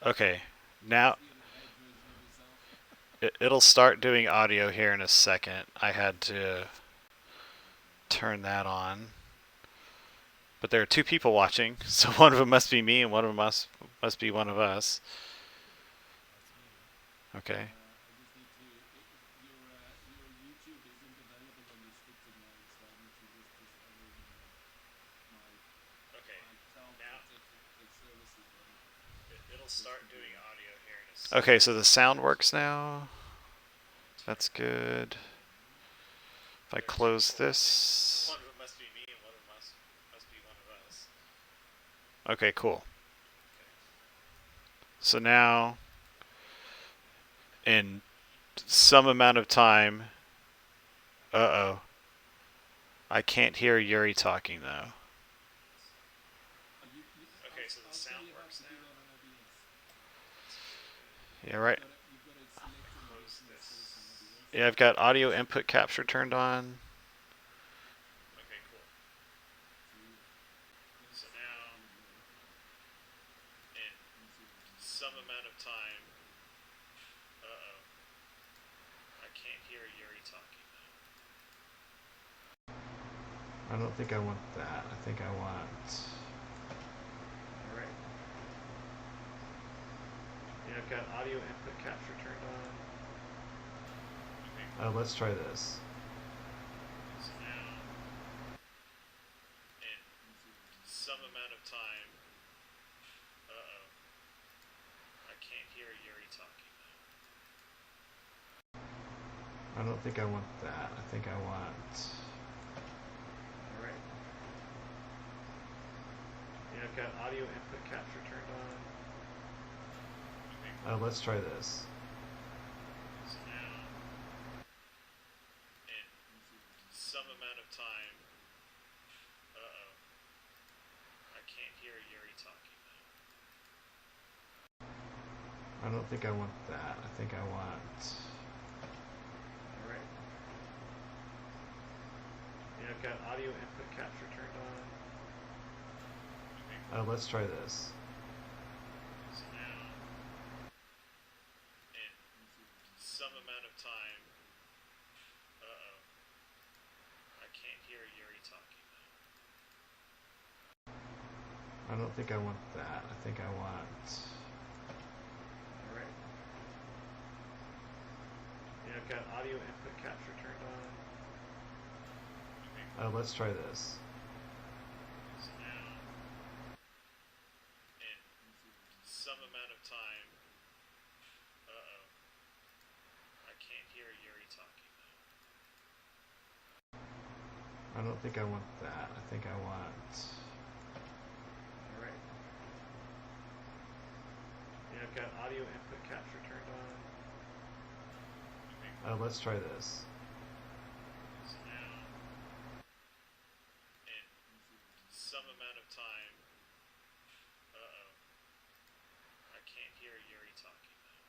Okay, now it'll start doing audio here in a second. I had to turn that on. But there are two people watching, so one of them must be me and one of them must be one of us. Okay. Okay. Now it'll start doing audio here in a second. Okay, so the sound works now. That's good. If I close this. One of them must be me and one of them must be one of us. Okay, cool. So now, in some amount of time, uh-oh, I can't hear Yuri talking though. Okay, so the sound works now. Yeah, right. Yeah, I've got audio input capture turned on. Okay, cool. So now, in some amount of time, uh-oh, I can't hear Yuri talking though. I don't think I want that. I think I want. Alright. Yeah, I've got audio input capture turned on. Okay. Let's try this. So now, in some amount of time, uh-oh, I can't hear Yuri talking though. I don't think I want that. I think I want. Alright. Yeah, I've got audio input capture turned on. Okay. Let's try this. So now, in some amount of time, uh-oh, I can't hear Yuri talking though. I don't think I want that. I think I want. Alright. Yeah, I've got audio input capture turned on. Okay. Let's try this. So now, in some amount of time, uh-oh, I can't hear Yuri talking though. I don't think I want that. I think I want. Alright. Yeah, I've got audio input capture turned on. Okay. Let's try this. So now, in some amount of time, uh-oh, I can't hear Yuri talking though. I don't think I want that. I think I want. Alright. Yeah, I've got audio input capture turned on. Okay. Let's try this. So now, in some amount of time, uh-oh, I can't hear Yuri talking though.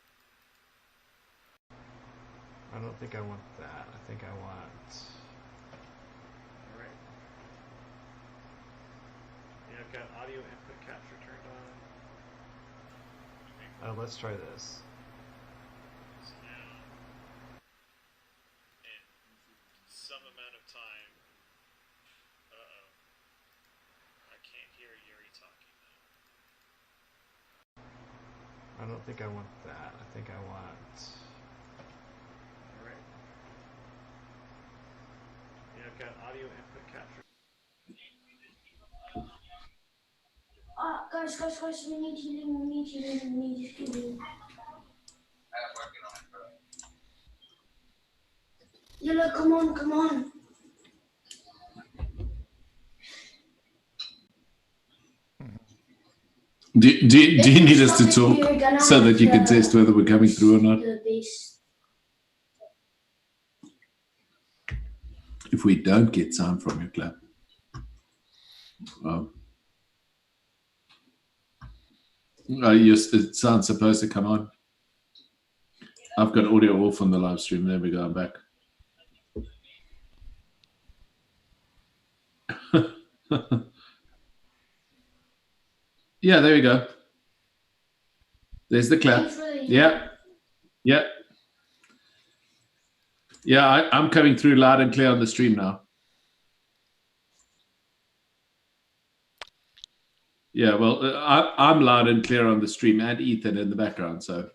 I don't think I want that. I think I want. Alright. Yeah, I've got audio input capture turned on. Okay. Let's try this. So now, in some amount of time, uh-oh, I can't hear Yuri talking though. I don't think I want that. I think I want. Alright. Yeah, I've got audio input capture. Guys, we need healing, we need healing, we need healing. Yellow, come on, come on. Do you need us to talk so that you can test whether we're coming through or not? If we don't get time from you, clap. It sounds supposed to come on. I've got audio off on the live stream. There we go. I'm back. Yeah, there we go. There's the clap. Thanks for the Yeah. Yeah. Yeah, I'm coming through loud and clear on the stream now. Yeah, well, I'm loud and clear on the stream and Ethan in the background, so.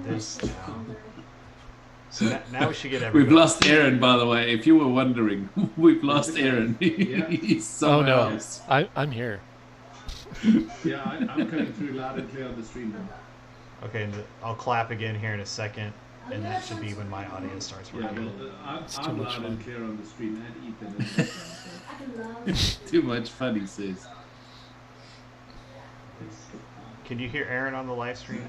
This now. So now we should get everybody. We've lost Aaron, by the way. If you were wondering, we've lost Aaron. He's somewhere else. I'm here. Yeah, I'm coming through loud and clear on the stream now. Okay, and I'll clap again here in a second, and that should be when my audio starts Yeah, working. well, It's I'm too much loud fun. and clear on the stream and Ethan in the background, I can love. so. Too much fun, he says. Can you hear Aaron on the live stream?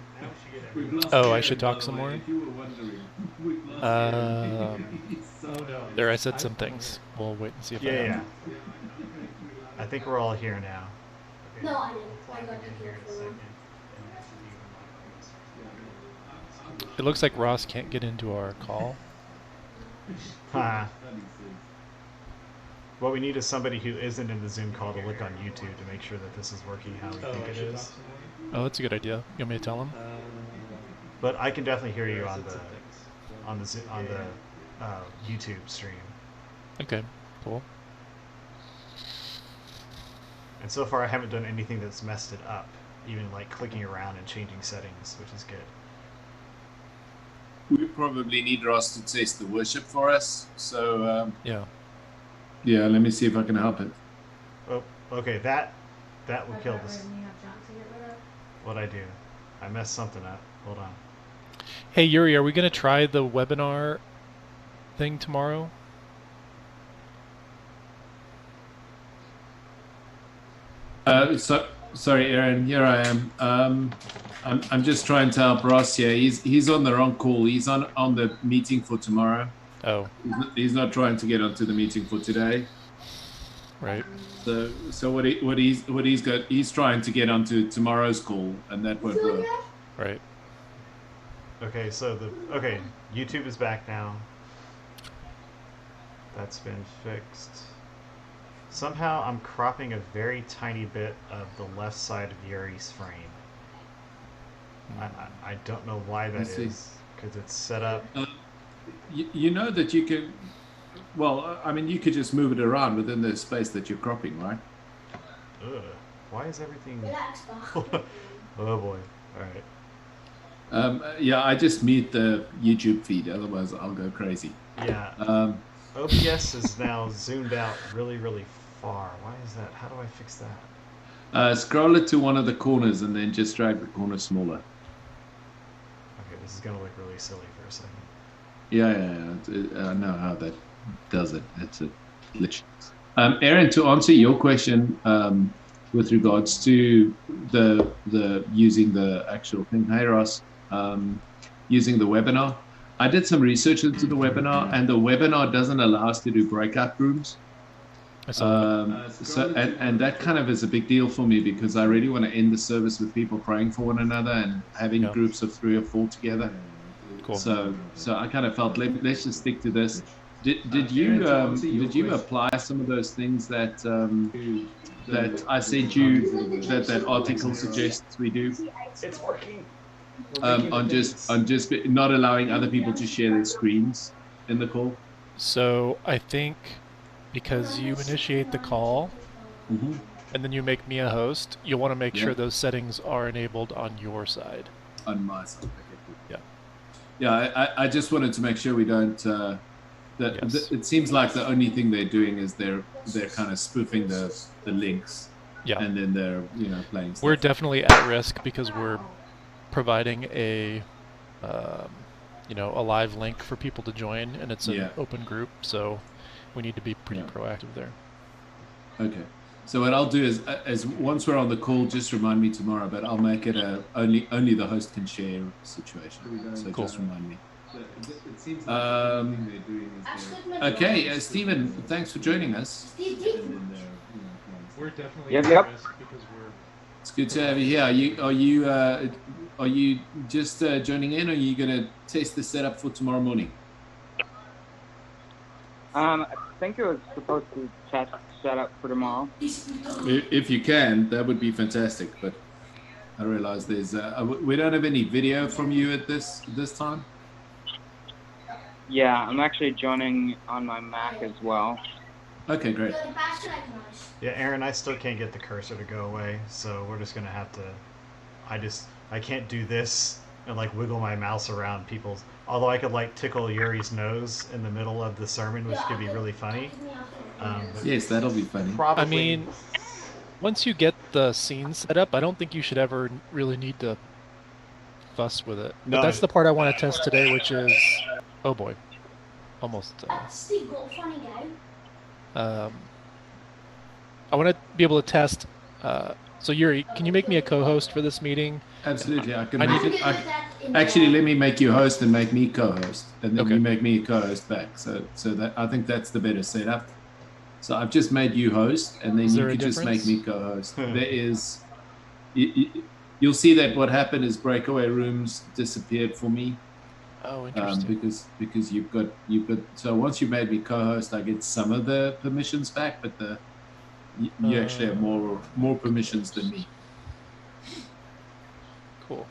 We've lost Oh, I Aaron, should by talk the some way, more? If you were wondering, we've lost Aaron. He's somewhere else. There, I said some things. We'll wait and see if I Yeah, have yeah. I think we're all here now. No, I didn't. I got to hear for them. It looks like Ross can't get into our call. Ha. What we need is somebody who isn't in the Zoom call to look on YouTube to make sure that this is working how we think it is. Oh, that's a good idea. You want me to tell him? But I can definitely hear you on the YouTube stream. Okay, cool. And so far, I haven't done anything that's messed it up, even like clicking around and changing settings, which is good. We probably need Ross to test the worship for us. So, Yeah. yeah, let me see if I can help it. Oh, okay, that would kill this. What'd I do? I messed something up. Hold on. Hey, Yuri, are we going to try the webinar thing tomorrow? Sorry, Aaron. Here I am. I'm just trying to help Ross here. He's on the wrong call. He's on the meeting for tomorrow. Oh, He's not trying to get onto the meeting for today. right. So what he's got, he's trying to get onto tomorrow's call, and that won't work. Right. Okay, so YouTube is back now. That's been fixed. Somehow I'm cropping a very tiny bit of the left side of Yuri's frame. I don't know why that I see. is, because it's set up. You know that you can. Well, I mean, you could just move it around within the space that you're cropping, right? Ugh, why is everything? Relax, Bach. Oh boy! All right. Yeah, I just mute the YouTube feed. Otherwise, I'll go crazy. Yeah. OBS is now zoomed out really, really far. Why is that? How do I fix that? Scroll it to one of the corners and then just drag the corner smaller. Okay, this is gonna look really silly for a second. Yeah. I know how that does it. It's a glitch. Aaron, to answer your question with regards to the using the actual thing, hey Ross, using the webinar. I did some research into the webinar, and the webinar doesn't allow us to do breakout rooms. I saw that. And that kind of is a big deal for me because I really want to end the service with people praying for one another and having Yeah. groups of 3 or 4 together. Cool. So I kind of felt let's just stick to this. Did you apply some of those things that I sent you that article suggests we do? It's working. On just not allowing other people to share their screens in the call. So I think because you initiate the call Mm-hmm. and then you make me a host, you'll want to make Yeah. sure those settings are enabled on your side. On my side. Okay, cool. Yeah. Yeah, I just wanted to make sure we don't. Yes. It seems like the only thing they're doing is they're kind of spoofing the links, Yeah. and then they're playing. We're Stuff. definitely at risk because we're providing a live link for people to join, and it's an Yeah. open group, so we need to be pretty Yeah. proactive there. Okay. So what I'll do is once we're on the call, just remind me tomorrow. But I'll make it only the host can share situation. So Cool. just remind me. It seems like the only thing they're doing Okay, Stephen, thanks for joining us. We're definitely Yep, at yep. risk because we're It's good to have you here. Are you just joining in, or are you going to test the setup for tomorrow morning? I think it was supposed to set up for tomorrow? If you can, that would be fantastic. But I realize there's we don't have any video from you at this time. Yeah, I'm actually joining on my Mac as well. Okay, great. Yeah, Aaron, I still can't get the cursor to go away, so we're just gonna have to. I can't do this and like wiggle my mouse around people's. Although I could like tickle Yuri's nose in the middle of the sermon, which could be really funny. But Yes, that'll be funny. probably. I mean, once you get the scene set up, I don't think you should ever really need to fuss with it. But No. that's the part I want to test today, which is, oh boy, almost. Steve got a funny game. I want to be able to test. So Yuri, can you make me a co-host for this meeting? Absolutely, I can I make need it. Actually, let me make you host and make me co-host, and then Okay. you make me a co-host back. So that I think that's the better setup. So I've just made you host, and then Is you there a can just make difference? me co-host. There is. You'll see that what happened is breakaway rooms disappeared for me. Oh, interesting. Because you've got so once you made me co-host, I get some of the permissions back, but you actually have more permissions than me. Cool.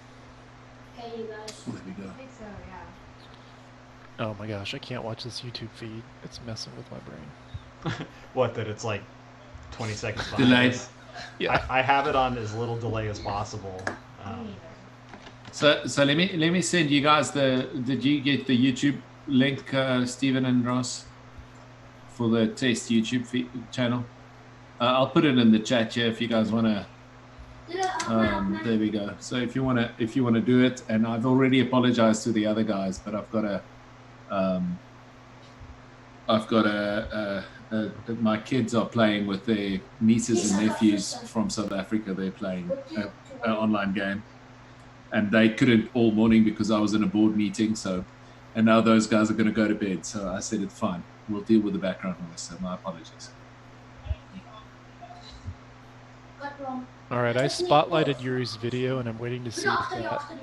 Okay, you guys. There we go. I think so, yeah. Oh my gosh, I can't watch this YouTube feed. It's messing with my brain. What, that it's like 20 seconds behind Delayed. us? Yeah. I have it on as little delay as possible. Me So let me send you guys Did you get the YouTube link, Stephen and Ross, for the test YouTube channel? I'll put it in the chat here if you guys want to. There we go. So if you want to do it, and I've already apologized to the other guys, but my kids are playing with their nieces and nephews from South Africa. They're playing an online game, and they couldn't all morning because I was in a board meeting. So, and now those guys are going to go to bed. So I said, it's fine. We'll deal with the background noise. So my apologies. All right, I spotlighted Yuri's video, and I'm waiting to see if After you, that after you.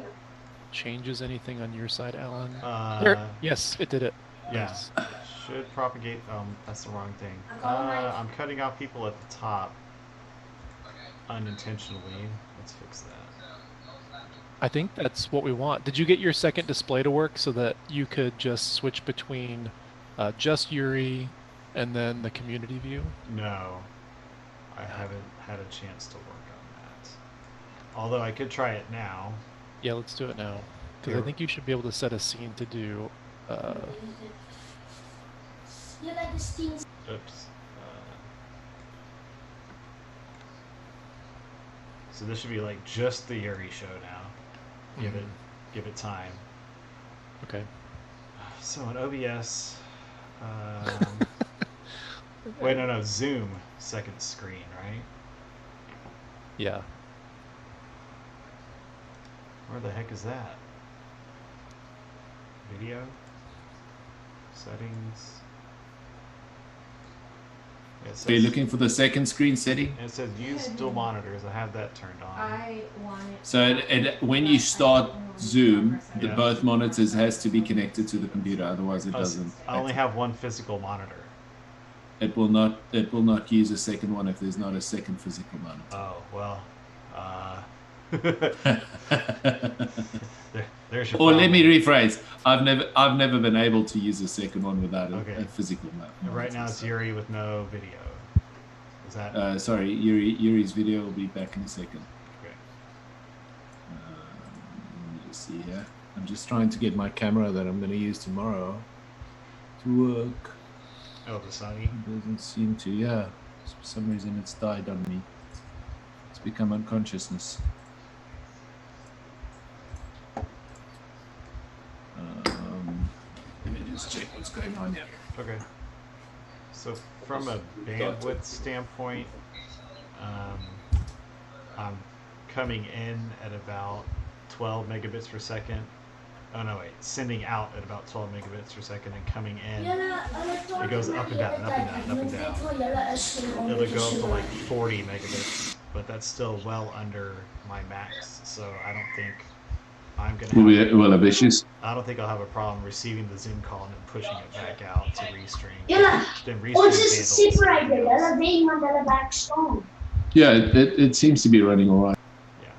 changes anything on your side, Alan. Uh, There, yes, it did it. Yeah. Nice. Should propagate. That's the wrong thing. I got my- I'm cutting off people at the top unintentionally. Let's fix that. I think that's what we want. Did you get your second display to work so that you could just switch between just Yuri and then the community view? No, I haven't had a chance to work on that. Although I could try it now. Yeah, let's do it now. Because I Here. think you should be able to set a scene to do. You like the Steam. Oops. So this should be like just the Yuri show now. Give it time. Okay. So in OBS, wait, no, Zoom second screen, right? Yeah. Where the heck is that? Video? Settings? It Are you says, looking for the second screen setting? it says use dual monitors. I have that turned on. I want it. So when you start Zoom, the Yeah. both monitors has to be connected to the computer, otherwise it Oh, doesn't. I only have one physical monitor. It will not use a second one if there's not a second physical monitor. Oh, well. There's your Or let problem. me rephrase. I've never been able to use a second one without a Okay. physical monitor. Right now it's Yuri with no video. Is that Sorry, Yuri's video will be back in a second. okay? Let me just see here. I'm just trying to get my camera that I'm going to use tomorrow to work. Oh, the Sony. It doesn't seem to. Yeah, for some reason it's died on me. It's become unconsciousness. Let me just check what's going on here. Okay. So from a bandwidth standpoint, I'm coming in at about 12 megabits per second. Oh no, wait, sending out at about 12 megabits per second and coming in. It goes up and down, up and down, up and down. It'll go up to like 40 megabits, but that's still well under my max. So I don't think I'm gonna. We'll have issues. I don't think I'll have a problem receiving the Zoom call and then pushing it back out to restream. Yeah. Then restream Ons is handles separated. something else. Hulle weet want hulle werk staan. Yeah, it seems to be running all right. Yeah.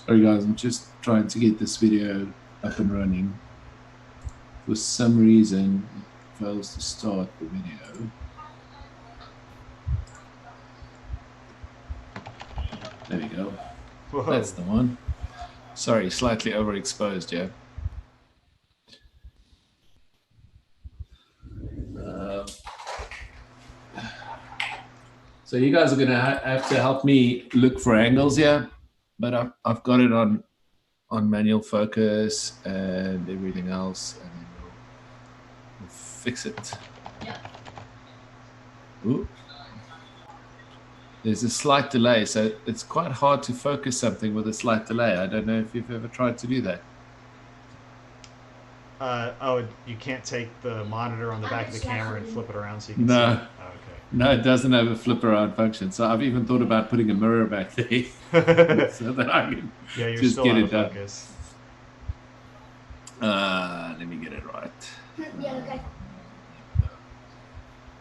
Sorry guys, I'm just trying to get this video up and running. For some reason, it fails to start the video. There we go. Whoa. That's the one. Sorry, slightly overexposed, yeah. So you guys are going to have to help me look for angles here, but I've got it on manual focus and everything else, and then we'll fix it. Ooh. There's a slight delay, so it's quite hard to focus something with a slight delay. I don't know if you've ever tried to do that. Oh, you can't take the monitor on the back of the camera and flip it around so you can No. see it? Oh, okay. No, it doesn't have a flip around function. So I've even thought about putting a mirror back there so that I can Yeah, you're just still get out it of done. focus. Let me get it right. Ja, kyk.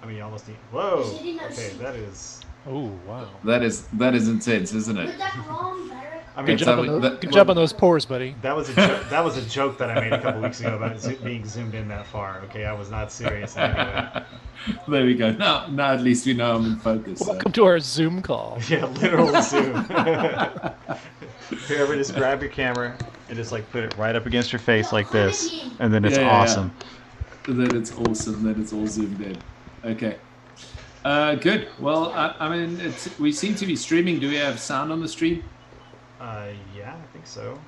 I mean, you almost need. Whoa! Is it in those Okay, sheets? that is. Oh wow. That is intense, isn't it? Moet ek raam werk? I mean, Good It's job, having- on those, that- good job on those pores, buddy. that was a that was a joke that I made a couple weeks ago about being zoomed in that far. Okay, I was not serious in any way. There we go. Now at least we know I'm in focus. So. Welcome to our Zoom call. Yeah, literal zoom. Here, just grab your camera and just like put it right up against your face like this, and then it's Yeah, yeah, yeah. awesome. Then it's awesome. Then it's all zoomed in. Okay. Good. Well, I mean, we seem to be streaming. Do we have sound on the stream? Yeah, I think so.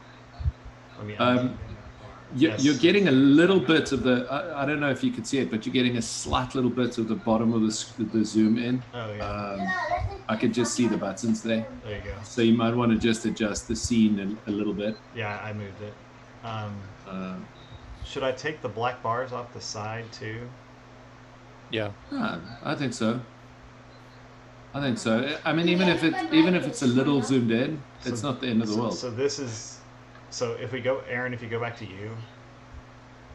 I mean, You're Yes. getting a little bit of the. I don't know if you can see it, but you're getting a slight little bit of the bottom of the zoom in. oh yeah, I could just see the buttons there. there you go. So you might want to just adjust the scene a little bit. Yeah, I moved it. Uh, Should I take the black bars off the side too? Yeah. I think so. I think so. I mean, even if it's a little zoomed in, it's not the end of the world. So this is. So if we go, Aaron, if you go back to you,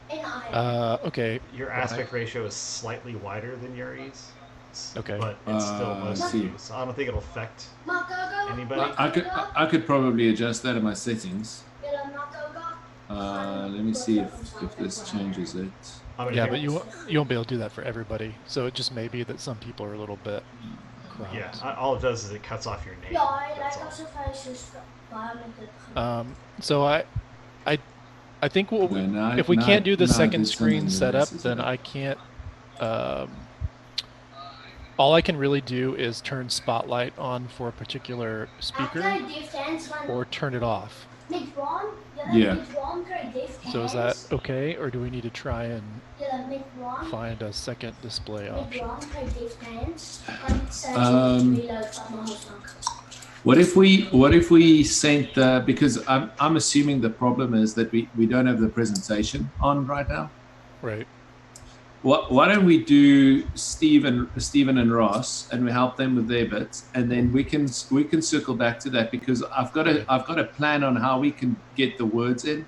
En I. Okay. your aspect ratio is slightly wider than Yuri's. Okay. But it's still I most of see. you, so I don't think it'll affect Maar Coco? anybody. I could probably adjust that in my settings. Julle maar Coco? Let me see if this changes it. I'm gonna Yeah, take- but you won't be able to do that for everybody. So it just may be that some people are a little bit cropped. Yeah, all it does is it cuts off your name. Ja, hy That's lyk all. asof hy soos baie met dit gaan. So I think what Okay, now- if we now- can't do the now second there's screen something setup, that then messes I can't. All I can really do is turn spotlight on for a particular Ek speaker kry deft hands van or turn it off. met Ron. Yeah. Met Ron kry deft hands. So is that okay, or do we need to try and Julle met Ron. find a second display Met option? Ron kry deft hands. Want sy Um, het reload van my hosbank. What if we sent because I'm assuming the problem is that we don't have the presentation on right now. Right. Why don't we do Stephen and Ross, and we help them with their bits, and then we can circle back to that, because I've got a plan on how we can get the words in.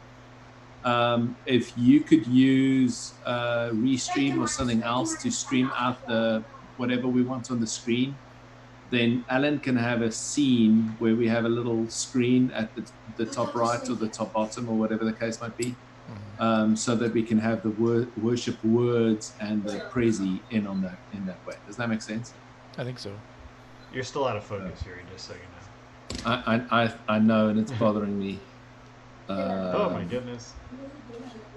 If you could use Restream or something else to stream out the whatever we want on the screen, then Alan can have a scene where we have a little screen at the top right or the top bottom or whatever the case might be. So that we can have the worship words and the praise in that way. Does that make sense? I think so. You're still out of focus, Yuri, just so you know. I know, and it's bothering me. Oh my goodness.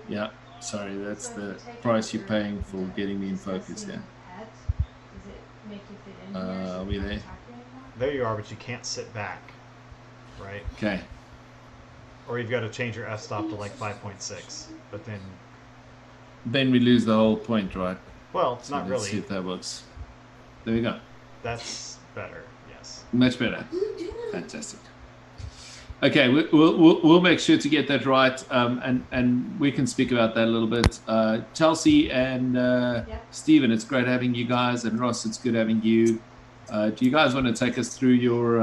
Yeah, sorry, that's the price you're paying for getting me in focus. Yeah. Are we there? There you are, but you can't sit back, right? Okay. Or you've got to change your f-stop to like 5.6, but then, We lose the whole point, right? well, So not let's see really. if that works. There we go. That's better, yes. Much better. Fantastic. Okay, we'll make sure to get that right, and we can speak about that a little bit. Chelsea and Stephen, it's great having you guys, and Ross, it's good having you. Do you guys want to take us through your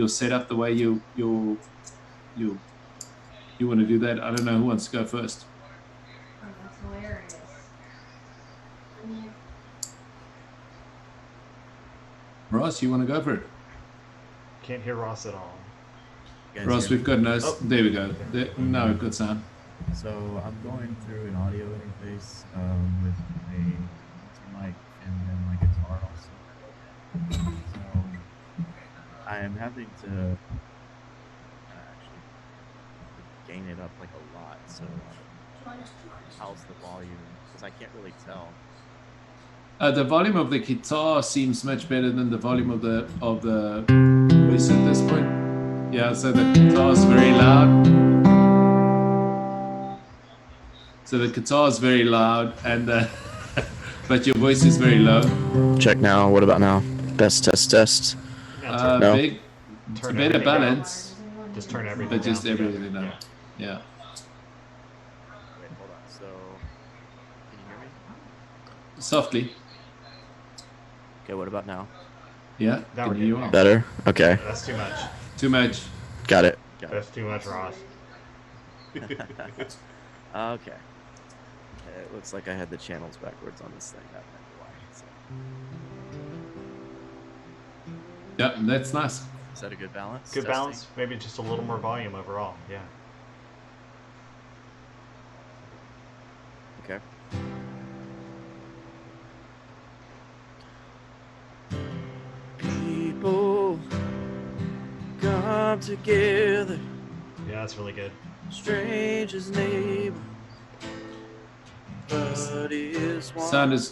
setup, the way you want to do that? I don't know who wants to go first. Oh, that's hilarious. I'm here. Ross, you want to go for it? Can't hear Ross at all. You guys Ross, hear we've me? got no. Oh. There we go. No, good sound. So I'm going through an audio interface with a mic and then my guitar also. So I am having to actually gain it up like a lot. So Join us. how's the volume? Because I can't really tell. The volume of the guitar seems much better than the volume of the voice at this point. Yeah, so the guitar is very loud. So the guitar is very loud, and but your voice is very low. Check now. What about now? Test. Now No. Big, turn better everything down. balance, Just turn everything but just down. everything down. Yeah. Yeah. Wait, hold on. So can you hear me? Softly. Okay. What about now? Yeah. Now Can we're hear you good. well. Better. Okay. That's too much. Too much. Got it. That's too much, Ross. Okay. It looks like I had the channels backwards on this thing. That might be why. So, Yeah, that's nice. is that a good balance? Good Testing? balance. Maybe just a little more volume overall. Yeah. Okay. People come together, Yeah, that's really good. strangers neighbor. But is one.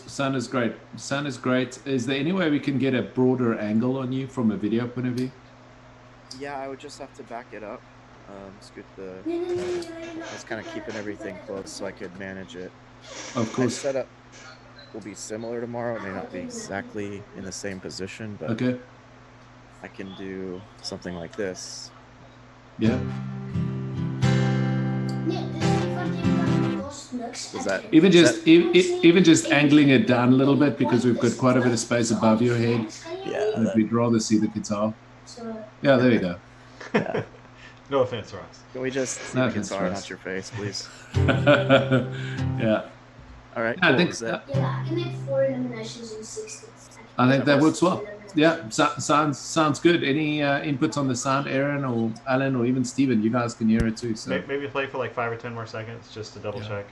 Sound is great. Sound is great. Is there any way we can get a broader angle on you from a video point of view? Yeah, I would just have to back it up. Scoot the. No. I was kind of keeping everything close so I could manage it. Of My course. setup will be similar tomorrow. It may not be exactly in the same position, but Okay. I can do something like this. Yeah. Is that- Even just angling it down a little bit, because we've got quite a bit of space above your head. Yeah, And we'd rather see the guitar. So, Yeah, there you go. No offense, Ross. Can we just see No the offense, guitar, Russ. not your face, please? Yeah. All right. I Cool. think Is that- yeah, I can make 4 eliminations in 60. I think that works well. Yeah, sounds good. Any inputs on the sound, Aaron or Alan or even Steven? You guys can hear it too. So Maybe play for like 5 or 10 more seconds just to double Yeah. check.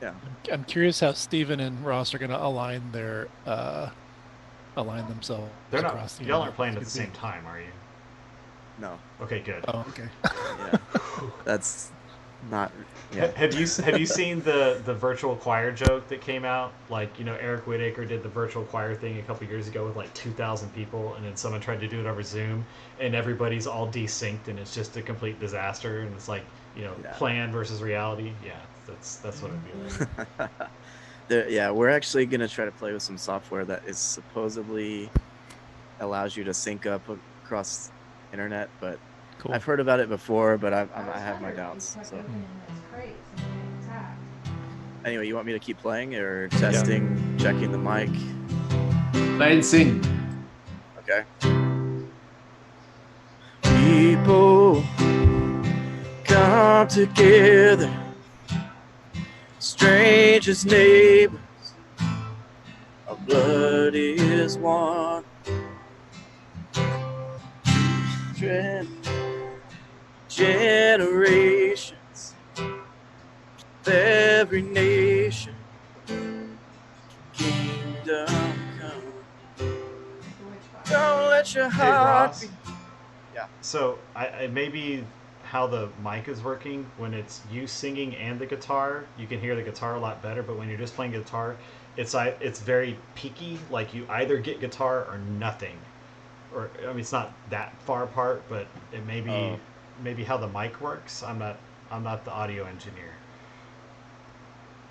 Yeah. I'm curious how Steven and Ross are going to align themselves. They're not. across the Y'all internet. aren't playing at the It's gonna same time, are you? No. Okay, good. be- Oh, okay. Yeah. That's not. Yeah. Have you seen the virtual choir joke that came out? Like, Eric Whittaker did the virtual choir thing a couple years ago with like 2,000 people, and then someone tried to do it over Zoom, and everybody's all desynced, and it's just a complete disaster. And it's like, Yeah. plan versus reality. Yeah, that's what I feel like. Yeah, we're actually gonna try to play with some software that is supposedly allows you to sync up across internet, but Cool. I've heard about it before, but I have my doubts. So anyway, you want me to keep playing or testing, checking the mic? play and sing. Okay. People come together, strangers, neighbors, our blood is one. Generations, every nation, kingdom come. Don't let your Hey, heart Ross. be. Yeah. So I maybe how the mic is working when it's you singing and the guitar, you can hear the guitar a lot better. But when you're just playing guitar, it's very peaky. Like you either get guitar or nothing. Or I mean, it's not that far apart, but it may be Oh. maybe how the mic works. I'm not the audio engineer.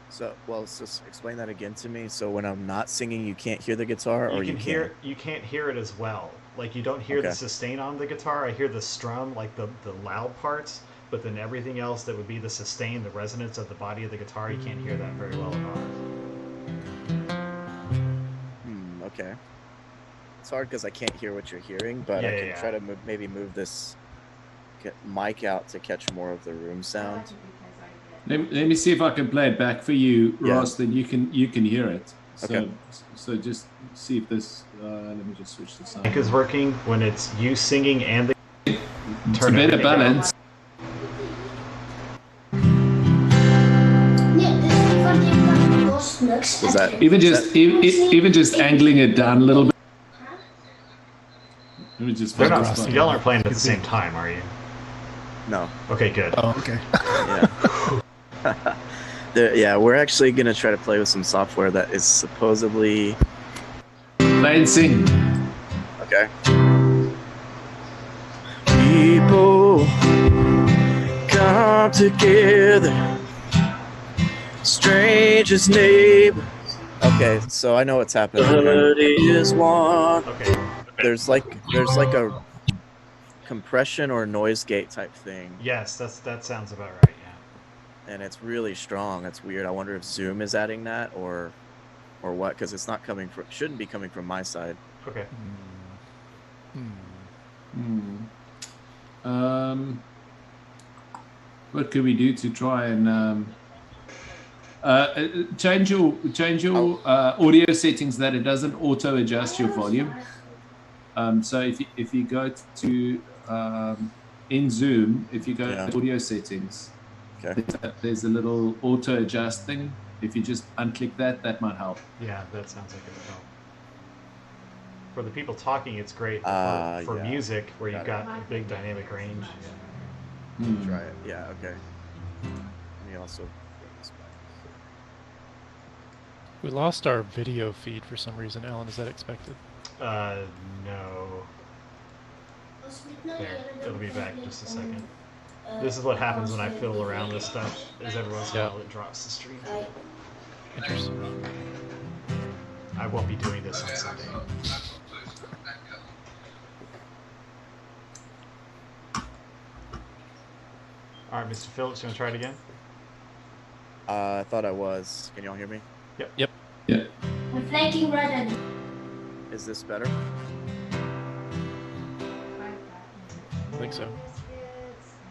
So, well, just explain that again to me. So when I'm not singing, you can't hear the guitar, or You you can you can't hear it as well. Like you don't hear the Okay. sustain on the guitar. I hear the strum, like the loud parts, but then everything else that would be the sustain, the resonance of the body of the guitar, you can't hear that very well at all. Okay. It's hard because I can't hear what you're hearing, but I can try to maybe move this mic out to catch more of the room sound. Let me see if I can play it back for you, Yeah. Ross. Then you can hear it. So, Okay. So just see if this. Let me just switch this on. Mic is working when it's you singing and the It's a better balance. Was that Even just angling it down a little bit. Let me just. They're focus not, on- y'all aren't playing at the same time, are you? no? Okay, good. Oh, okay. Yeah. Yeah, we're actually gonna try to play with some software that is supposedly Play and sing. okay. People come together, strangers, neighbors. Okay, so I know what's happening. Is one. Okay. There's like a compression or noise gate type thing, Yes, that sounds about right. Yeah. and it's really strong. It's weird. I wonder if Zoom is adding that or what, because it's not coming from. Shouldn't be coming from my side. Okay. What could we do to try and change your audio settings that it doesn't auto adjust your volume? So if you go to in Zoom, if you go to audio settings, Okay. there's a little auto adjust thing. If you just unclick that, that might help. Yeah, that sounds like it would help. For the people talking, it's great. But for yeah. music, where you've got a big dynamic range. Try it. Yeah. Okay. Let me also. We lost our video feed for some reason. Alan, is that expected? No. There, it'll be back in just a second. This is what happens when I fiddle around with stuff. Is every once in a while it drops the stream. Interesting. I won't be doing this on Sunday. All right, Mr. Phillips, you want to try it again? I thought I was. Can y'all hear me? Yep. Yeah. I'm flanking right at it. Is this better? I think so.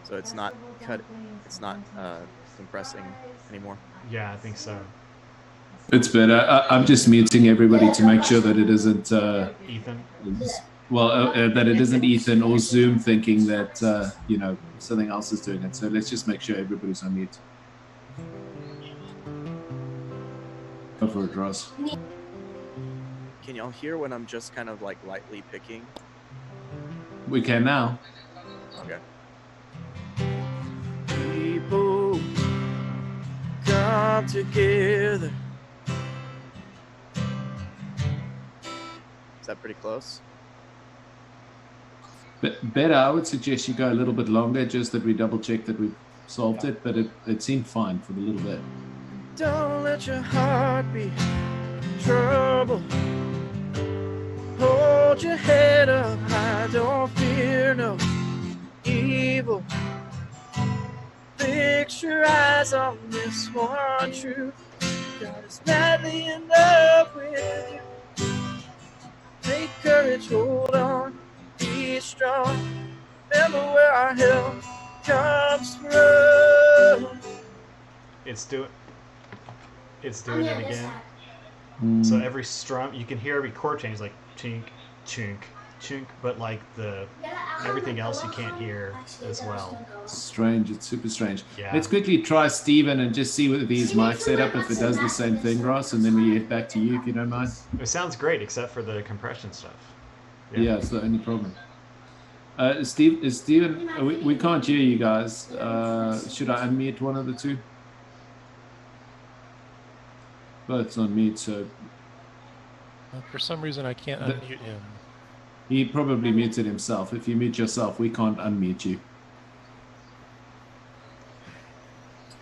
So it's not cut. It's not compressing anymore. Yeah, I think so. It's better. I'm just muting everybody to make sure that it isn't. Ethan? That it isn't Ethan or Zoom thinking that something else is doing it. So let's just make sure everybody's on mute. Go for it, Ross. Can y'all hear when I'm just kind of like lightly picking? We can now. Okay. People come together. Is that pretty close? But better, I would suggest you go a little bit longer, just that we double check that we've solved it. But it seemed fine for the little bit. Don't let your heart be troubled. Hold your head up high, don't fear no evil. Fix your eyes on this one truth. God is madly in love with you. Take courage, hold on, be strong. Remember where our help comes from. It's doing it again. So every strum, you can hear every chord change, like chink, chink, chink, but like everything else you can't hear as well. Strange. It's super strange. Yeah. Let's quickly try Steven and just see with his mic setup if it does the same thing, Ross, and then we get back to you if you don't mind. It sounds great, except for the compression stuff. Yeah, it's the only problem. Steven, we can't hear you guys. Should I unmute one of the two? Both's on mute, so For some reason, I can't unmute him. he probably muted himself. If you mute yourself, we can't unmute you.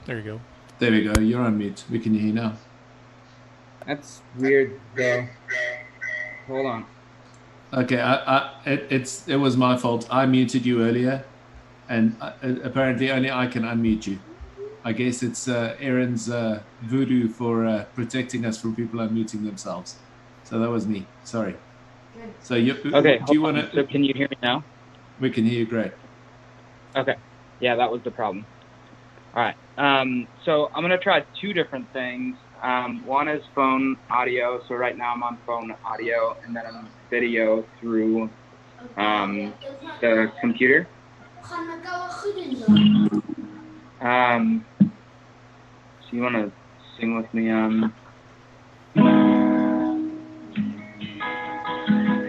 There you go. There we go. You're on mute. We can hear you now. That's weird, though. Hold on. Okay, it was my fault. I muted you earlier, and apparently only I can unmute you. I guess it's Aaron's voodoo for protecting us from people unmuting themselves. So that was me. Sorry. So you Okay. do you hold want on. So to? can you hear me now? We can hear you great. Okay. Yeah, that was the problem. All right. So I'm gonna try two different things. One is phone audio. So right now I'm on phone audio, and then I'm video through the computer. So you wanna sing with me on?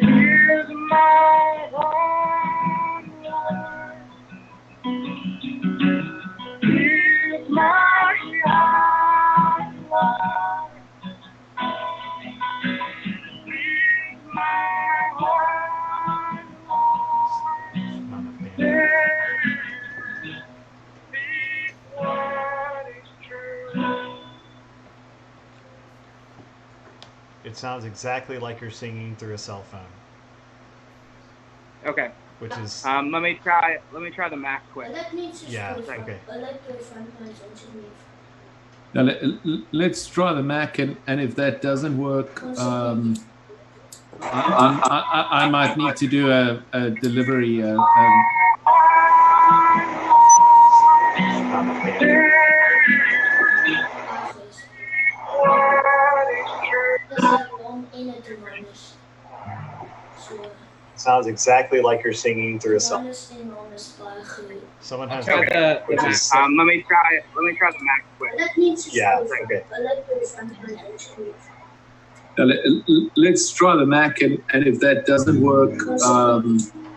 Here's my one Lord. Here's my heart, Lord. Here's my heart, Lord. Speak what is true. It sounds exactly like you're singing through a cell phone, Okay. which is Let me try the Mac quick. yeah, okay. Now let's try the Mac, and if that doesn't work, I might need to do a delivery. Sounds exactly like you're singing through a cell phone. Someone has Let me try the Mac quick. yeah, okay. Now, let's try the Mac, and if that doesn't work,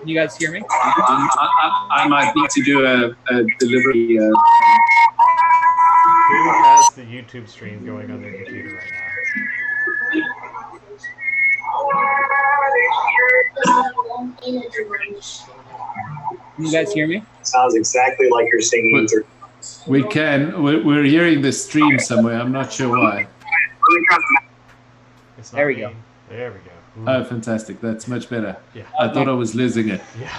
You guys hear me? I might need to do a delivery. Who has the YouTube stream going on their computer right now? You guys hear me? Sounds exactly like you're singing through. We can. We're hearing the stream somewhere. I'm not sure why. It's not There we me. go. There we go. Oh, fantastic! That's much better. Yeah. I thought I was losing it. Yeah.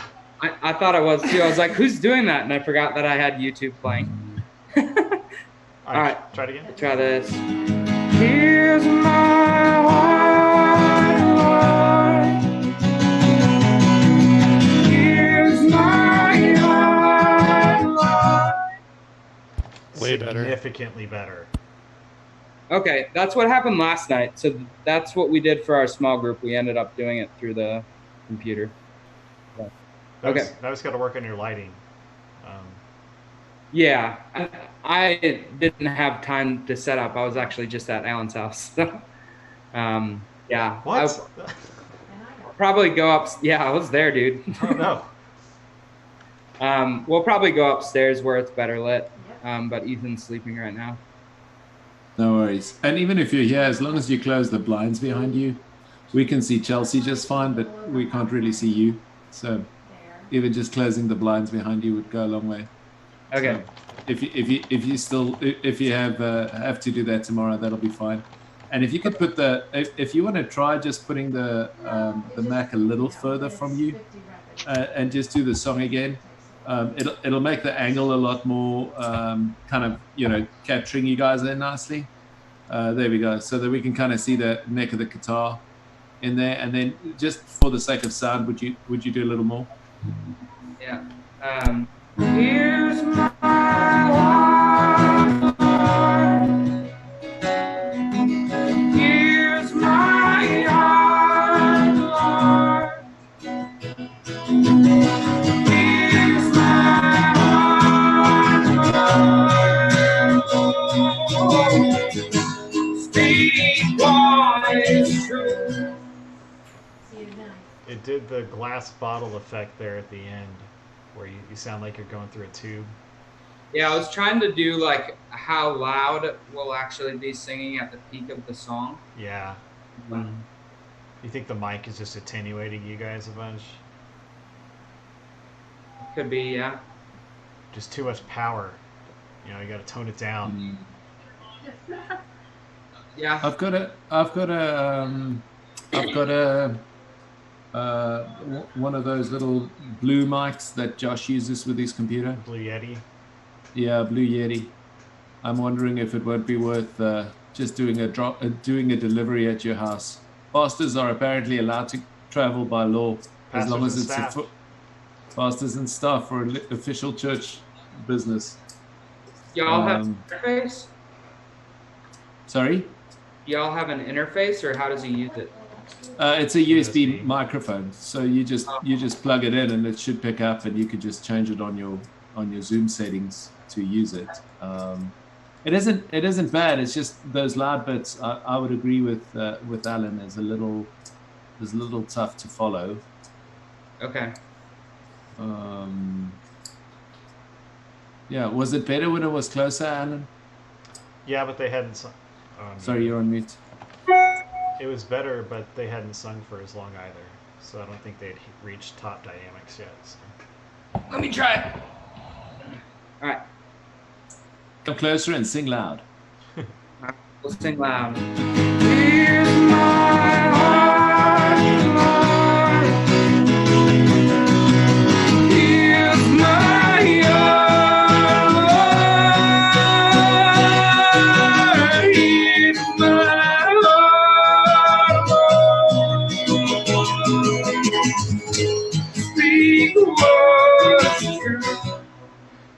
I thought I was too. I was like, who's doing that? And I forgot that I had YouTube playing. All right. Try it again. Try this. Here's my heart, Lord. Here's my heart, Lord. Way better. Significantly better. Okay, that's what happened last night. So that's what we did for our small group. We ended up doing it through the computer. Okay. Now it's got to work on your lighting. Yeah, I didn't have time to set up. I was actually just at Alan's house. So, yeah. What? I'll probably go up. Yeah, I was there, dude. Oh no. We'll probably go upstairs where it's better lit. But Ethan's sleeping right now. No worries. And even if you're here, as long as you close the blinds behind you, we can see Chelsea just fine, but we can't really see you. So even just closing the blinds behind you would go a long way. Okay. So if you have to do that tomorrow, that'll be fine. And if you could put if you want to try just putting the Mac a little further from you, and just do the song again, it'll make the angle a lot more kind of capturing you guys there nicely. There we go. So that we can kind of see the neck of the guitar in there, and then just for the sake of sound, would you do a little more? Yeah. Here's my heart, Lord. Here's my heart, Lord. Here's my heart, Lord. Speak what is true. It did the glass bottle effect there at the end, where you sound like you're going through a tube. Yeah, I was trying to do like how loud we'll actually be singing at the peak of the song. Yeah. You think the mic is just attenuating you guys a bunch? Could be, yeah. Just too much power. You got to tone it down. Yeah. I've got one of those little blue mics that Josh uses with his computer. Blue Yeti. Yeah, Blue Yeti. I'm wondering if it won't be worth just doing a delivery at your house. Pastors are apparently allowed travel by law, as long Pastors as and it's staff. pastors and staff for an official church business. Y'all have Um, an interface? Sorry? Do y'all have an interface, or how does he use it? It's a USB USB. microphone, so you just plug it in and it should pick up, and you can just change it on your Zoom settings to use it. It isn't bad. It's just those loud bits. I would agree with Alan. Is a little tough to follow. Okay. Yeah, was it better when it was closer, Alan? Yeah, but they hadn't sung. Sorry, you're on mute. It was better, but they hadn't sung for as long either. So I don't think they'd reached top dynamics yet. So. Let me try it. All right. Come closer and sing loud. We'll sing loud.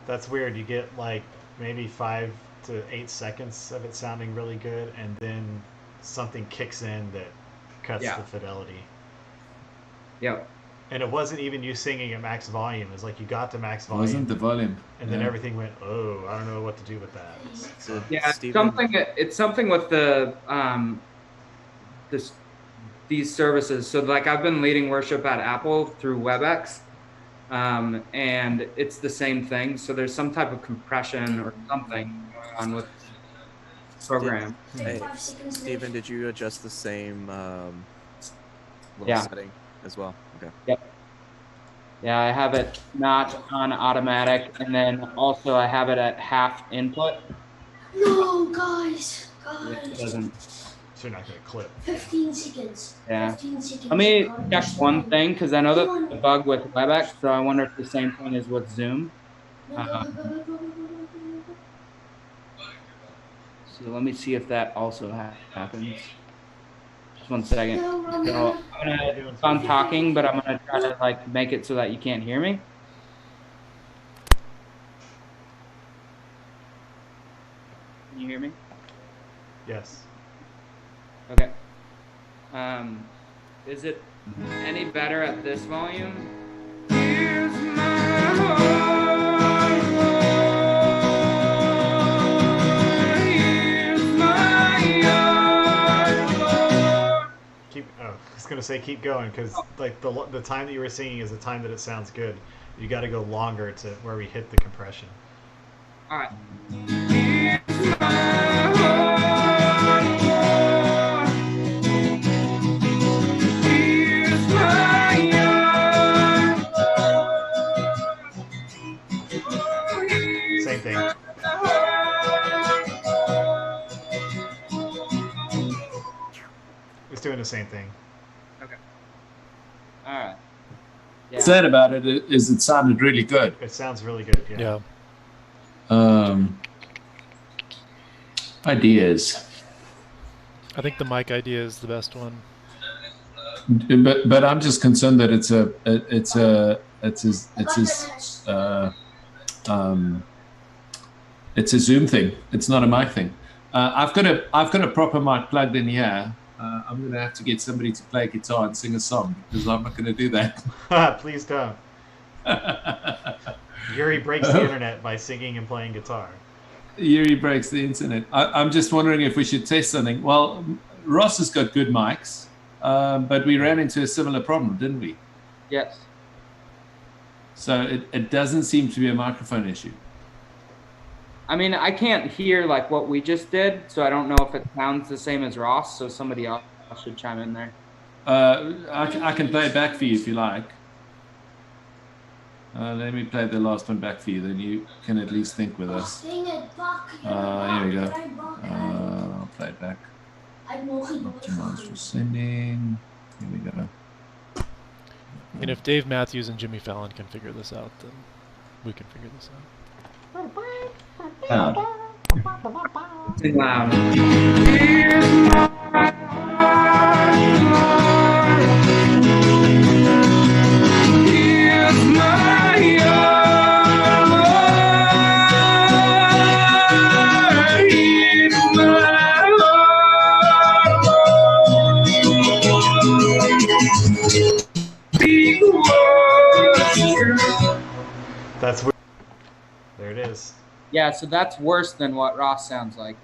That's weird. You get like maybe 5 to 8 seconds of it sounding really good, and then something kicks in that cuts the fidelity. Yep. And it wasn't even you singing at max volume. It was like you got to max volume. Wasn't the volume? And then everything went, oh, I don't know what to do with that. Yeah, it's something with the these services. So like I've been leading worship at Apple through WebEx, and it's the same thing. So there's some type of compression or something going on with the program. Hey, Steven, did you adjust the same little setting as well? Okay. Yep. Yeah, I have it not on automatic, and then also I have it at half input. No, guys. It doesn't. So you're not going to clip. 15 seconds. Yeah. 15 seconds. Let me check one thing, because I know that's the bug with WebEx, so I wonder if the same thing is with Zoom. So let me see if that also happens. Just 1 second. So I'm talking, but I'm gonna try to like make it so that you can't hear me. Can you hear me? Yes. Okay. Is it any better at this volume? Here's my heart, here's my heart. I was gonna say keep going, because like the time that you were singing is the time that it sounds good. You got to go longer to where we hit the compression. All right. Here's my heart. Same thing. It's doing the same thing. Okay. All right. Yeah. Said about it is it sounded really good. It sounds really good. Yeah. Ideas. I think the mic idea is the best one. But I'm just concerned that it's a Zoom thing. It's not a mic thing. I've got a proper mic plugged in here. I'm going to have to get somebody to play guitar and sing a song, because I'm not going to do that. Please don't. Yuri breaks the internet by singing and playing guitar. Yuri breaks the internet. I'm just wondering if we should test something. Well, Ross has got good mics, but we ran into a similar problem, didn't we? Yes. So it doesn't seem to be a microphone issue. I mean, I can't hear like what we just did, so I don't know if it sounds the same as Ross, so somebody else should chime in there. I can play it back for you if you like. Let me play the last one back for you, then you can at least think with us. Sing it back. Here we go. I'll play it back. Optimize for sending. Here we go. And if Dave Matthews and Jimmy Fallon can figure this out, then we can figure this out. Loud. Sing loud. Here's my Yeah, so that's worse than what Ross sounds like.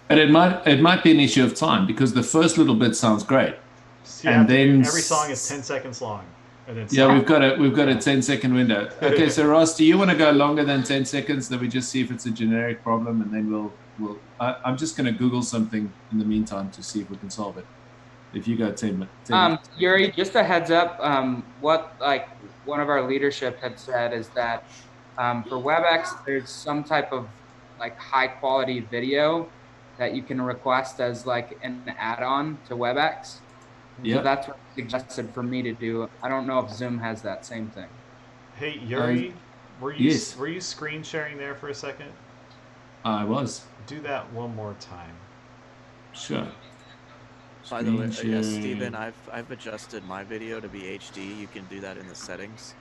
But it might be an issue of time because the first little bit sounds great. So And then every song is 10 seconds long. And then yeah, we've got a 10-second window. Okay, so Ross, do you want to go longer than 10 seconds? Then we just see if it's a generic problem, and then we'll. I'm just going to Google something in the meantime to see if we can solve it. If you go 10 minutes. Yuri, just a heads up. What like one of our leadership had said is that for WebEx, there's some type of like high quality video that you can request as like an add-on to WebEx. Yeah. So that's what suggested for me to do. I don't know if Zoom has that same thing. Hey Yuri, were you yes. were you screen sharing there for a second? I was. Do that one more time. Sure. By the way, yes, Steven, I've adjusted my video to be HD. You can do that in the settings.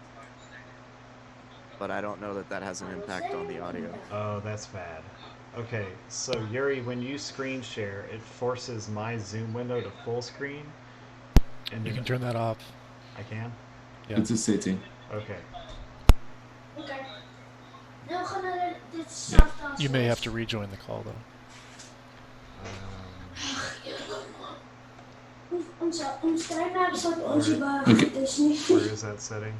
But I don't know that that has an impact on the audio. Oh, that's bad. Okay, so Yuri, when you screen share, it forces my Zoom window to full screen. And You can turn that off. I can? Yeah. It's a setting. Okay. Okay. Nou, we gaan naar ditzelfde als You may have to rejoin the call though. Onze strijdnaam staat onzichtbaar. Okay. Dus niet. Where is that setting?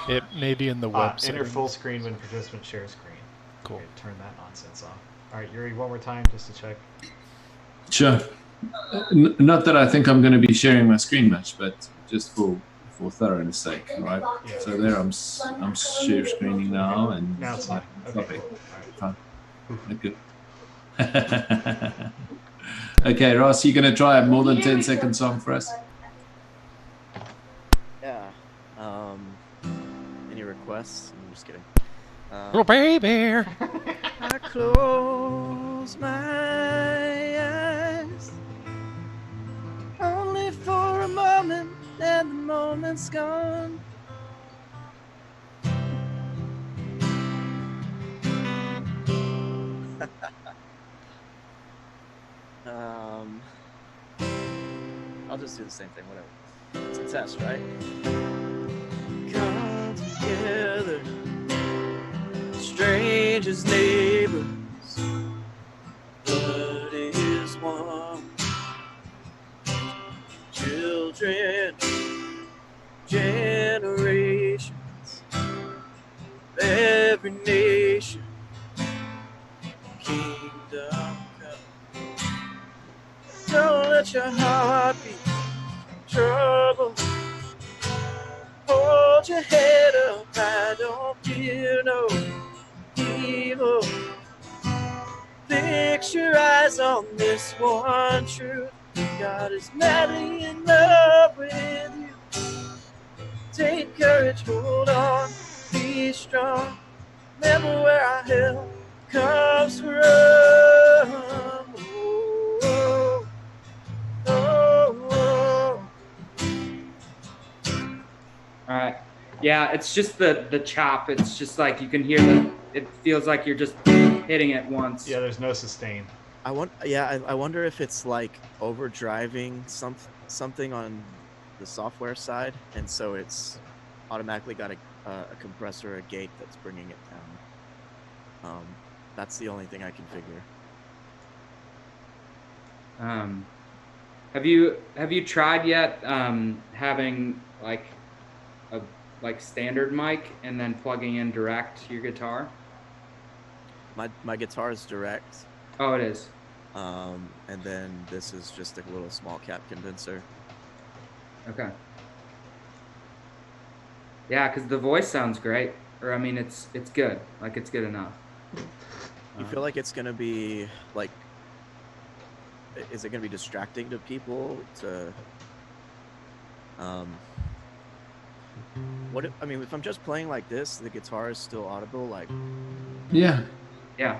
It may be in the web Enter settings. full screen when participant share screen. Cool. Okay, turn that nonsense off. All right, Yuri, one more time just to check. Sure. Not that I think I'm going to be sharing my screen much, but just for thoroughness sake, right? Yeah. So there, I'm share screening now, and Now it's fine. Okay, cool. All right. Fine. Good. Okay, Ross, you going to try a more than 10-second song for us? Yeah. Any requests? I'm just kidding. Oh baby. I close my eyes only for a moment, and the moment's gone. I'll just do the same thing, whatever. It's a test, right? Come together, strangers, neighbors, blood is one. Children, generations, every nation, kingdom come. Don't let your heart be trouble. Hold your head up high, don't fear no evil. Fix your eyes on this one truth. God is madly in love with you. Take courage, hold on, be strong. Remember where our help comes from. Oh, oh, oh, oh. All right. Yeah, it's just the chop. It's just like you can hear the. It feels like you're just hitting it once. Yeah, there's no sustain. I wonder if it's like overdriving something on the software side, and so it's automatically got a compressor, a gate that's bringing it down. That's the only thing I can figure. Have you tried yet having like a standard mic and then plugging in direct to your guitar? My guitar is direct. Oh, it is. And then this is just a little small cap condenser. Okay. Yeah, because the voice sounds great. Or I mean, it's good. Like it's good enough. You feel like it's gonna be like? Is it gonna be distracting to people? If I'm just playing like this, the guitar is still audible. Like. Yeah. Yeah.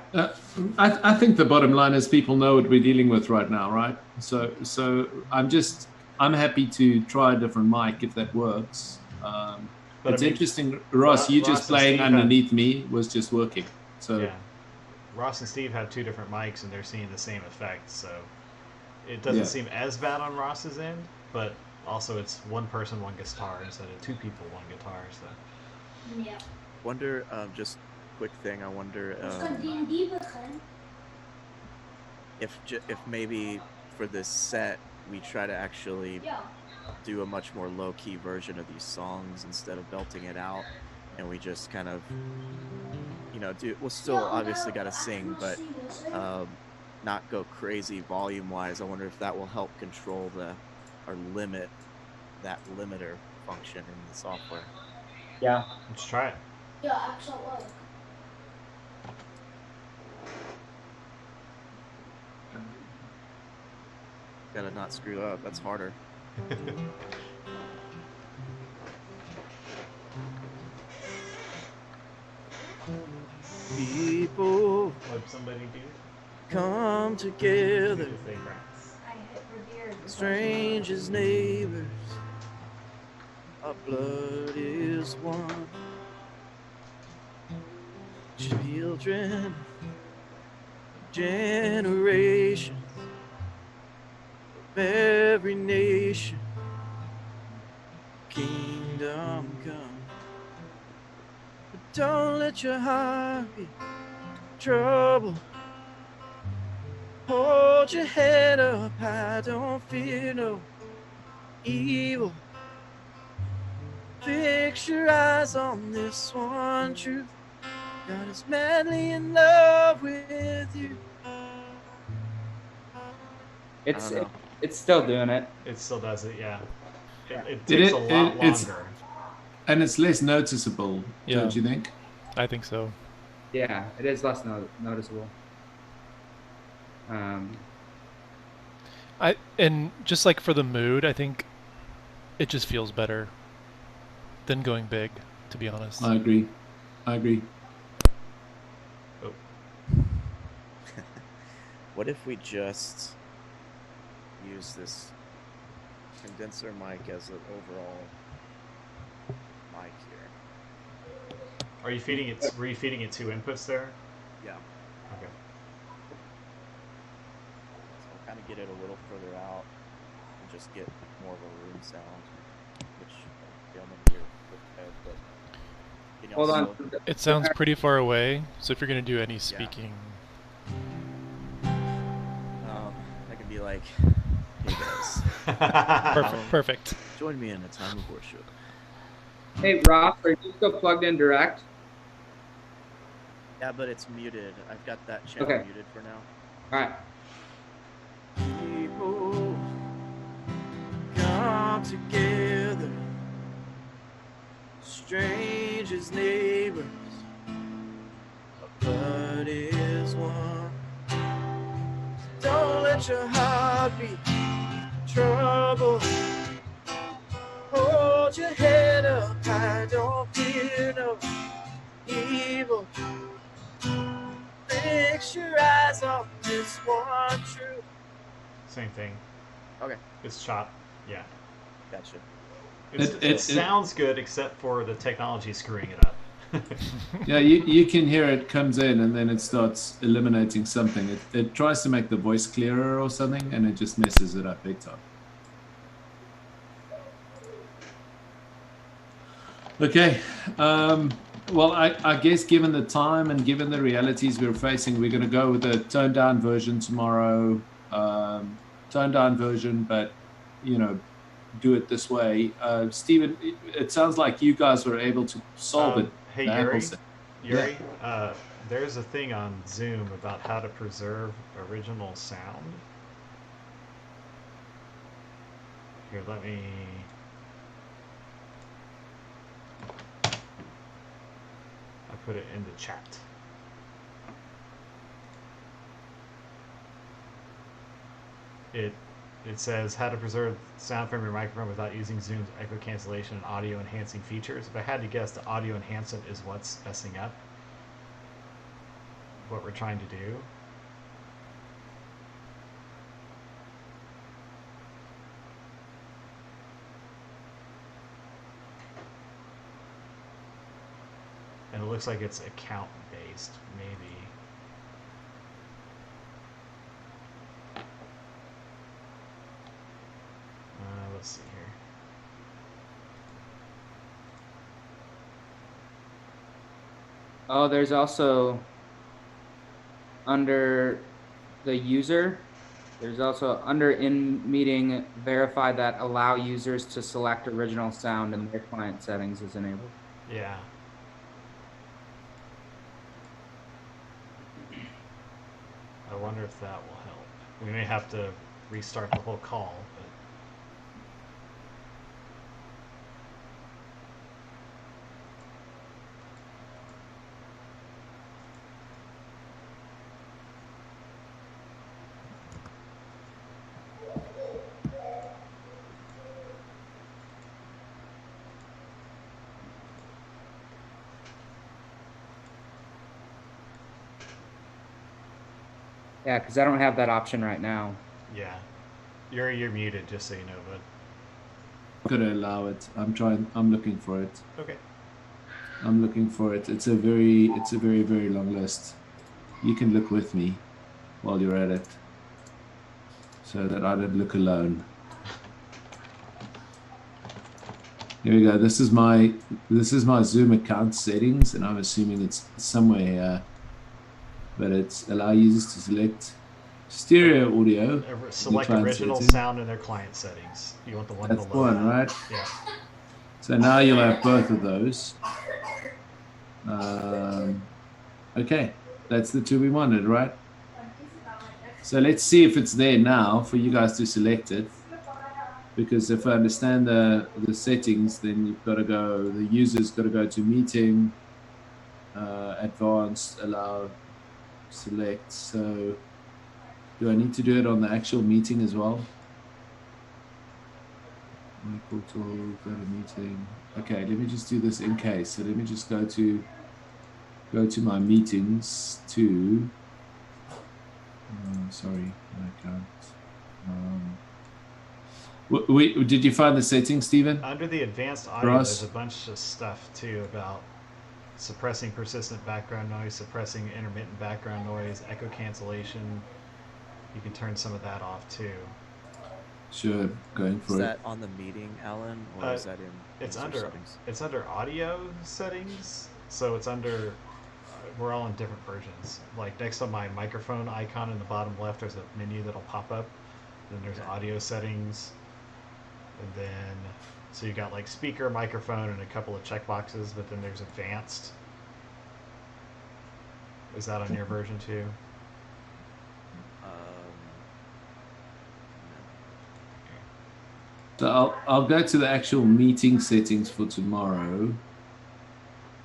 I think the bottom line is people know what we're dealing with right now, right? So I'm happy to try a different mic if that works. It's interesting, Ross. You just playing underneath me was just working. So yeah, Ross and Steve have two different mics and they're seeing the same effect. So it doesn't seem as bad on Ross's end, but also it's one person, one guitar instead of two people, one guitar. So Ja. Wonder, just quick thing. I wonder Ons kan D&D begin. if maybe for this set we try to actually Ja. do a much more low-key version of these songs instead of belting it out, and we just kind of, you know, we'll still obviously got to sing, but not go crazy volume-wise. I wonder if that will help control or limit that limiter function in the software. Yeah. Let's try it. Ja, ik zal ook. Gotta not screw up. That's harder. People What somebody do? come together, Because they rats. I hit revered. strange as neighbors. Our blood is one. Children, generations of every nation, kingdom come. But don't let your heart be trouble. Hold your head up high, don't fear no evil. Fix your eyes on this one truth. God is madly in love with you. It's still doing it. It still does it, yeah. It It takes is- a lot it's- longer. And it's less noticeable, Yeah. don't you think? I think so. Yeah, it is less noticeable. And just like for the mood, I think it just feels better than going big, to be honest. I agree. Oh, What if we just use this condenser mic as an overall mic here? are you feeding it? Were you feeding it 2 inputs there? Yeah. Okay. So I'll kind of get it a little further out and just get more of a room sound, which I'm going to hear with the head, but can you Hold also, on. It sounds pretty far away, so if you're going to do any speaking... I can be like, hey guys, Perfect. join me in a time of worship. Hey, Ross, are you still plugged in direct? Yeah, but it's muted. I've got that channel Okay. muted for now. All right. People come together, strangers, neighbors, our blood is one. Don't let your heart be trouble. Hold your head up high, don't fear no evil. Fix your eyes on this one truth. Same thing. Okay. It's chopped. Yeah. Gotcha. It sounds good, except for the technology screwing it up. Yeah, you can hear it comes in and then it starts eliminating something. It tries to make the voice clearer or something, and it just messes it up big time. Okay. Well, I guess given the time and given the realities we're facing, we're going to go with a toned down version tomorrow. Toned down version, but, you know, do it this way. Stephen, it sounds like you guys were able to solve it. Hey, the Apple Yuri. set. Yuri, there's a thing on Zoom about how to preserve original sound. Here, let me... I put it in the chat. It says how to preserve sound from your microphone without using Zoom's echo cancellation and audio enhancing features. If I had to guess, the audio enhancement is what's messing up what we're trying to do. And it looks like it's account based, maybe. Let's see here. Oh, there's also under the user, there's also under in meeting, verify that allow users to select original sound in their client settings is enabled. Yeah. I wonder if that will help. We may have to restart the whole call, but Yeah, because I don't have that option right now. yeah. You're muted, just so you know, bud. Gotta allow it. I'm looking for it. Okay. I'm looking for it. It's a very very long list. You can look with me while you're at it, so that I don't look alone. Here we go. This is my Zoom account settings, and I'm assuming it's somewhere here, but it's allow users to select stereo audio. Select client original settings. sound in their client settings. You want the one That's below one, that. right? Yeah. So now you'll have both of those. Okay, that's the two we wanted, right? So let's see if it's there now for you guys to select it. Because if I understand the settings, then you've got to go, the user's got to go to meeting, advanced, allow, select. So do I need to do it on the actual meeting as well? My portal, go to meeting. Okay, let me just do this in case. So let me just go to my meetings to, sorry, my account. Did you find the settings, Stephen? Under the advanced audio, Ross? there's a bunch of stuff too about suppressing persistent background noise, suppressing intermittent background noise, echo cancellation. You can turn some of that off too. Sure, going for Is it. that on the meeting, Alan, or is that in It's user under settings? it's under audio settings, so it's under. We're all in different versions. Like next to my microphone icon in the bottom left, there's a menu that'll pop up. Then there's audio settings, and then so you got like speaker, microphone, and a couple of checkboxes. But then there's advanced. Is that on your version too? So I'll go to the actual meeting settings for tomorrow.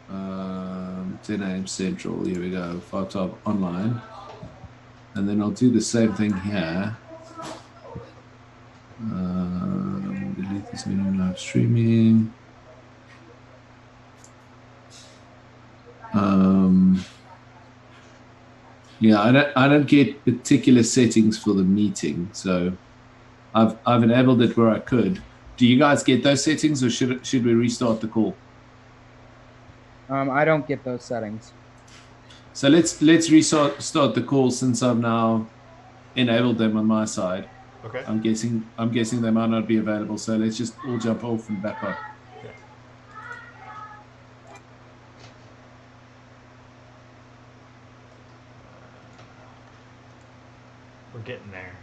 10 a.m. Central. Here we go. 512 online, and then I'll do the same thing here. Delete this meeting live streaming. Yeah, I don't get particular settings for the meeting, so I've enabled it where I could. Do you guys get those settings, or should we restart the call? I don't get those settings. So let's restart the call since I've now enabled them on my side. Okay. I'm guessing they might not be available, so let's just all jump off and back up. Okay. We're getting there.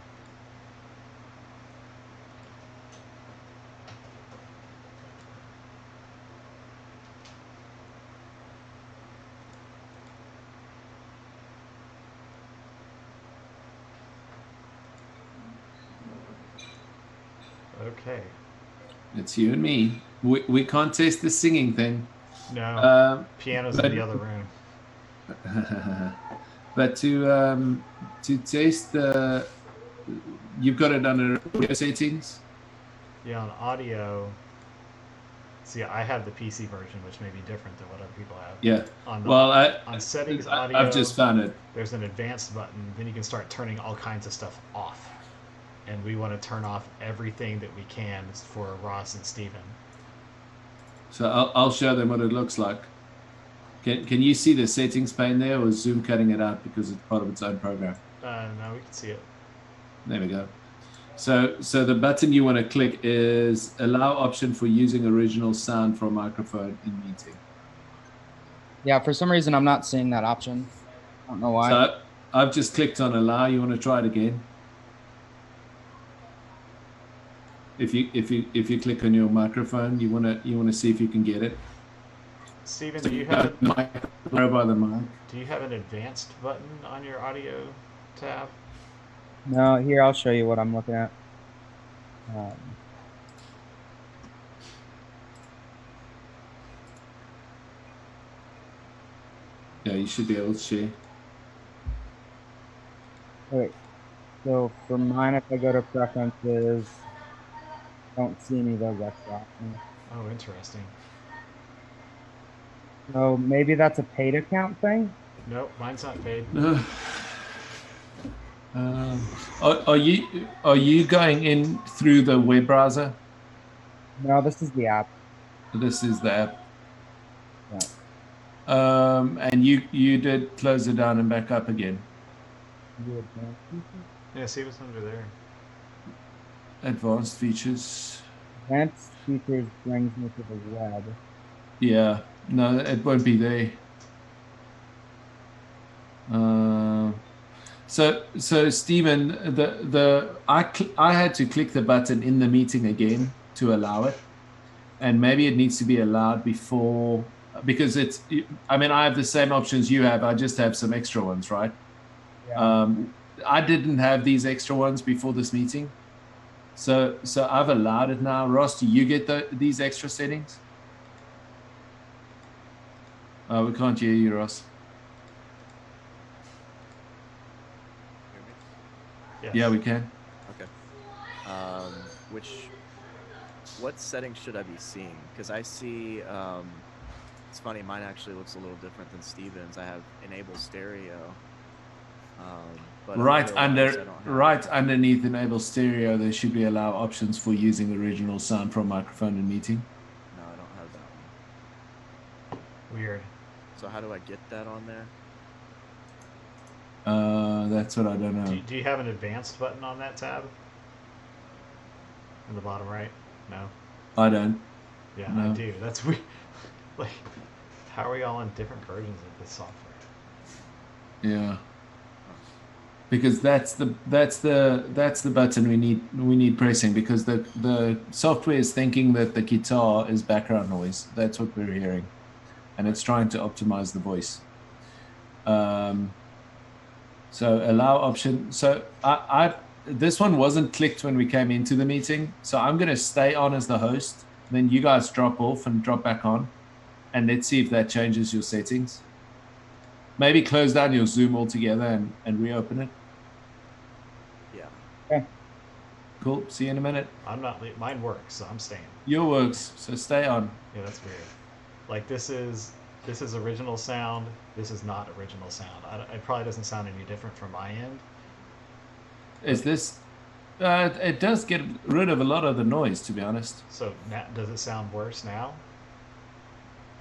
Okay. It's you and me. We can't test the singing thing. No. Piano's in the other room. But to test the, you've got it under audio settings. Yeah, on audio. See, I have the PC version, which may be different than what other people have. Yeah. On the, Well, on settings audio, I've just found it. There's an advanced button. Then you can start turning all kinds of stuff off. And we want to turn off everything that we can for Ross and Steven. So I'll show them what it looks like. Can you see the settings pane there, or is Zoom cutting it out because it's part of its own program? No, we can see it. There we go. So the button you want to click is allow option for using original sound from microphone in meeting. Yeah, for some reason I'm not seeing that option. I don't know why. So I've just clicked on allow. You want to try it again? If you click on your microphone, you want to see if you can get it. Steven, So do you have go by the mic. do you have an advanced button on your audio tab? No, here I'll show you what I'm looking at. Yeah, you should be able to share. Wait, so for mine, if I go to preferences, I don't see any of those extra options. Oh, interesting. So maybe that's a paid account thing? Nope, mine's not paid. Are you going in through the web browser? No, this is the app. This is the app. Yeah. And you did close it down and back up again. Yeah, see what's under there. Advanced features. Advanced features brings me to the web. Yeah, no, it won't be there. So Stephen, I had to click the button in the meeting again to allow it, and maybe it needs to be allowed before, because it's. I mean, I have the same options you have. I just have some extra ones, right? Yeah. I didn't have these extra ones before this meeting, so I've allowed it now. Ross, do you get these extra settings? We can't hear you, Ross. Yes. Yeah, we can. Okay. What settings should I be seeing? Because I see, it's funny, mine actually looks a little different than Steven's. I have enable stereo. But Right otherwise, I don't have right that. underneath enable stereo, there should be allow options for using original sound from microphone in meeting. No, I don't have that one. Weird. So how do I get that on there? That's what I don't know. Do you have an advanced button on that tab? In the bottom right? No. I don't. Yeah, No. I do. That's weird. Like, how are we all on different versions of this software? Yeah. Because that's the button we need pressing, because the software is thinking that the guitar is background noise. That's what we're hearing, and it's trying to optimize the voice. So allow option. So I this one wasn't clicked when we came into the meeting. So I'm going to stay on as the host. Then you guys drop off and drop back on, and let's see if that changes your settings. Maybe close down your Zoom altogether and reopen it. Yeah. Okay. Cool. See you in a minute. I'm not. Mine works, so I'm staying. Your works. So stay on. Yeah, that's weird. Like this is original sound. This is not original sound. It probably doesn't sound any different from my end. Is this? It does get rid of a lot of the noise, to be honest. So does it sound worse now?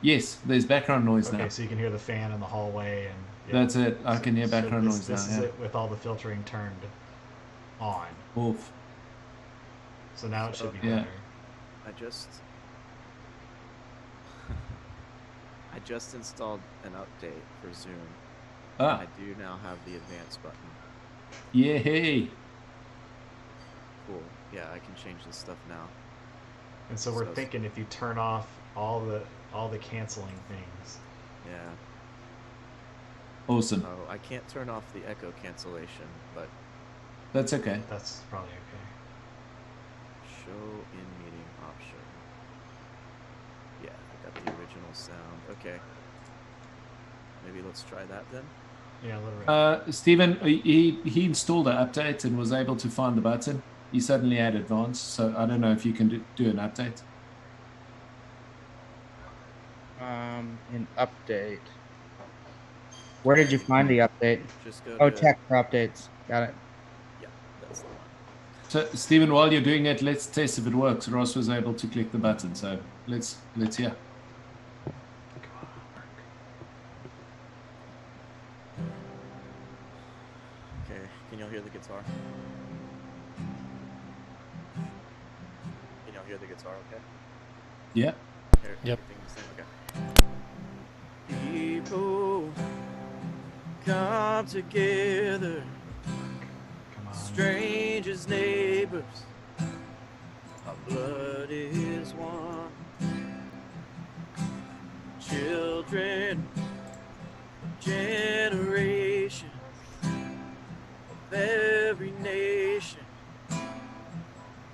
Yes, there's background noise Okay, now. so you can hear the fan in the hallway, and yeah. That's it. I can hear background noise This now. is Yeah. it with all the filtering turned on. Off. So now it should be Yeah. better. I just installed an update for Zoom. Ah. I do now have the advanced button. Yay! Cool. Yeah, I can change this stuff now. And so we're thinking if you turn off all the canceling things. Yeah. Awesome. Oh, I can't turn off the echo cancellation, but That's okay. That's probably okay. show in meeting option. Yeah, I got the original sound. Okay. Maybe let's try that then. Yeah, a little Stephen, he installed an update and was able to find the button. He suddenly had advanced, so I don't know if you can do an update. An update. Where did you find the update? Just go Oh, to- check for updates. Got it. Yeah, that's the one. So Stephen, while you're doing it, let's test if it works. Ross was able to click the button, so let's hear. Okay, can y'all hear the guitar? Can y'all hear the guitar okay? Yeah. Here, Yep. everything's the same, okay. people come together, strangers, neighbors, our blood is one. Children, generations of every nation,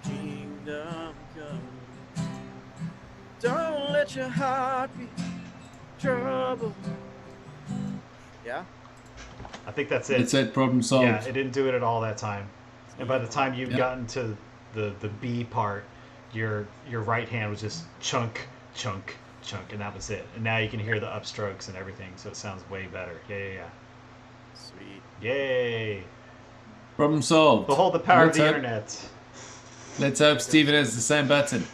kingdom come. Don't let your heart be troubled. Yeah? I think that's it. That's it. Problem solved. Yeah, it didn't do it at all that time. And by the time you've gotten to the B part, your right hand was just chunk, chunk, chunk, and that was it. And now you can hear the upstrokes and everything, so it sounds way better. Yeah. Sweet. Yay. Problem solved. Behold the power Let's of the hope- internet. Let's hope Steven has the same button.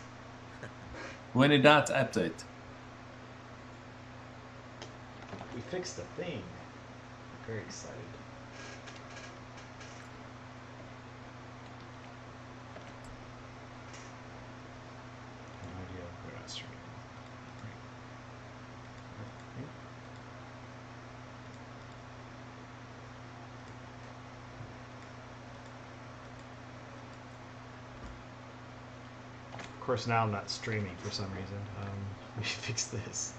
When in doubt, update. We fixed the thing. I'm very excited. No idea where that's streaming. Of course, now I'm not streaming for some reason. We fixed this.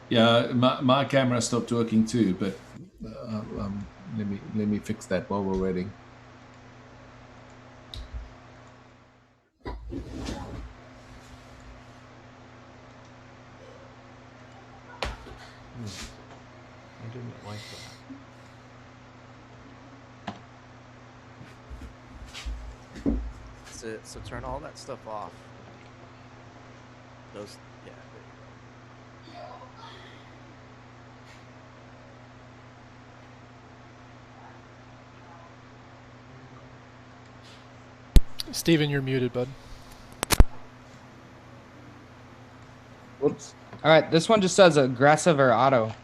Yeah, my camera stopped working too, but let me fix that while we're waiting. I didn't like that. That's it. So turn all that stuff off. Those, yeah. There you Steven, you're muted, bud. Whoops. All right, this one just says aggressive or auto. go.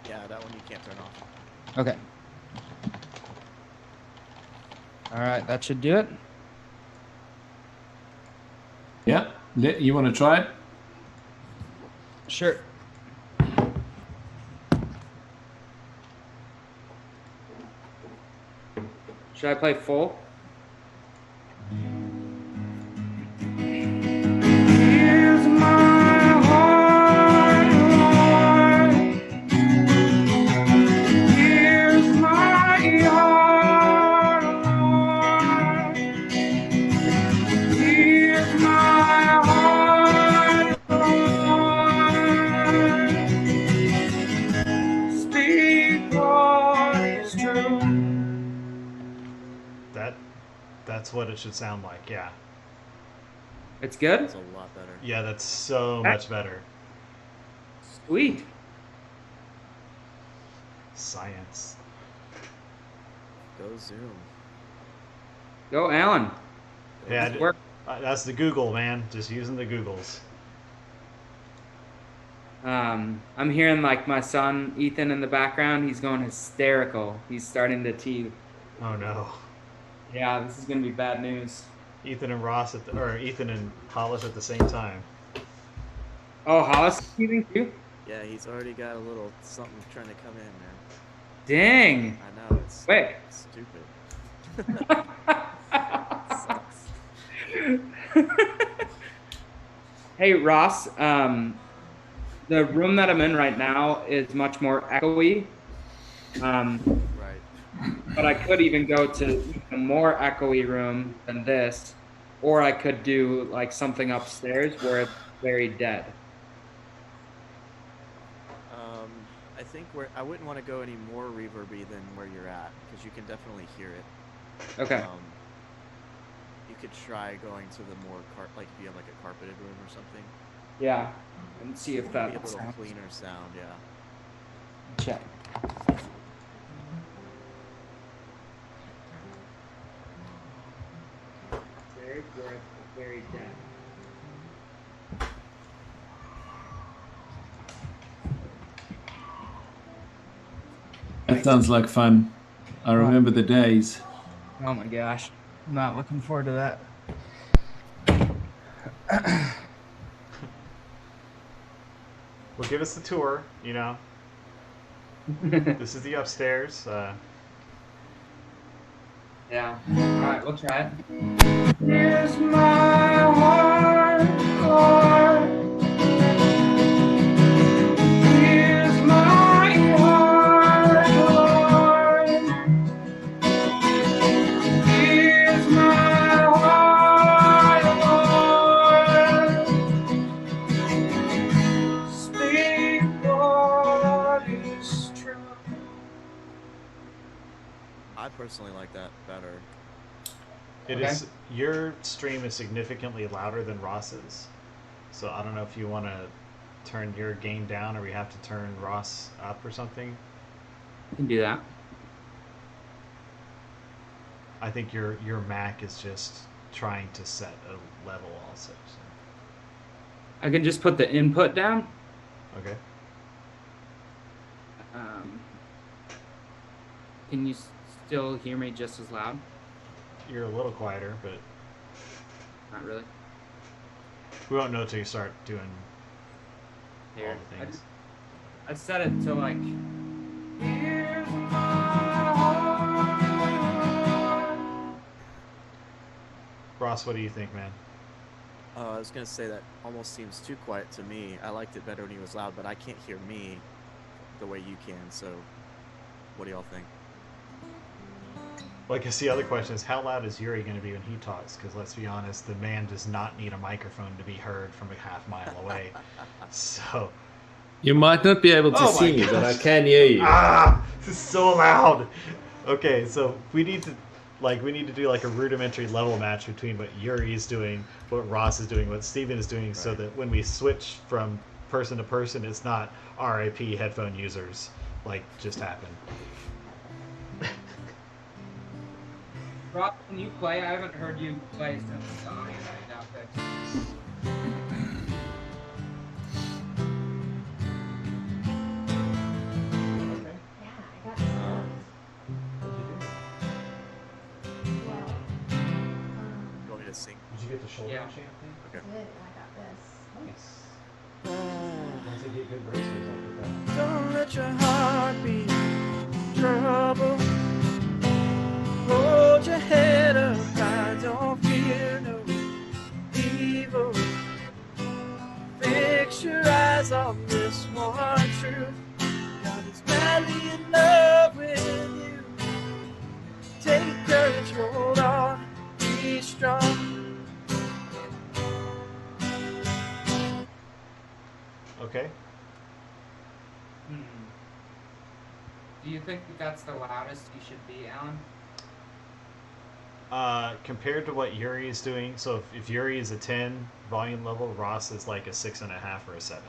Yeah, that one you can't turn off. Okay. All right, that should do it. Yeah, you want to try it? Sure. Should I play full? Here's my heart, Lord. Here's my heart, Lord. Here's my heart, Lord. Speak what is true. That's what it should sound like, yeah. It's good? It's a lot better. Yeah, that's so much better. Sweet. Science. Go Zoom. Go, Alan. Yeah, Nice work. that's the Google, man. Just using the Googles. I'm hearing like my son Ethan in the background. He's going hysterical. He's starting to teeth. Oh no. Yeah, this is gonna be bad news. Ethan and Ross or Ethan and Hollis at the same time. Oh, Hollis is teething too? Yeah, he's already got a little something trying to come in, man. Dang. I know, it's Quick. stupid. Sucks. Hey, Ross. The room that I'm in right now is much more echoey. Right. But I could even go to a more echoey room than this, or I could do like something upstairs where it's very dead. I think I wouldn't want to go any more reverby than where you're at, because you can definitely hear it. Okay. You could try going to the more like if you have like a carpeted room or something. Yeah, and see if that Be a little sounds. cleaner sound, yeah. Check. Very dead. That sounds like fun. I remember the days. Oh my gosh. I'm not looking forward to that. Well, give us the tour. You know, this is the upstairs. Yeah. Alright, we'll try it. Here's my heart, Lord. Here's my heart, Lord. Here's my heart, Lord. Speak what is true. I personally like that better. It is. Your stream is significantly louder than Ross's, so I don't know if you want to turn your gain down or we have to turn Ross up or something. You can do that. I think your Mac is just trying to set a level also. So. I can just put the input down. Okay. Can you still hear me just as loud? You're a little quieter, but not really. We won't know until you start doing Here, all the things. I set it to like. Ross, what do you think, man? I was gonna say that almost seems too quiet to me. I liked it better when he was loud, but I can't hear me the way you can. So, what do y'all think? Well, I guess the other question is, how loud is Yuri going to be when he talks? Because let's be honest, the man does not need a microphone to be heard from a half mile away. So. You might not be able to see me, but I can hear you. Ah, this is so loud. Okay, so we need to do like a rudimentary level match between what Yuri is doing, what Ross is doing, what Steven is doing, so that when we switch from person to person, it's not RIP headphone users like just happened. Rob, can you play? I haven't heard you play since the audio right now fixed. You want me to sing? Did you get the shoulder champ thing? Okay. Good, I got this. Nice. Once I get good braces, I'll put that. Don't let your heart be trouble. Hold your head up high, don't fear no evil. Fix your eyes on this one truth. God is madly in love with you. Take courage, hold on, be strong. Okay. Do you think that that's the loudest you should be, Alan? Compared to what Yuri is doing, so if Yuri is a 10 volume level, Ross is like a 6.5 or a 7.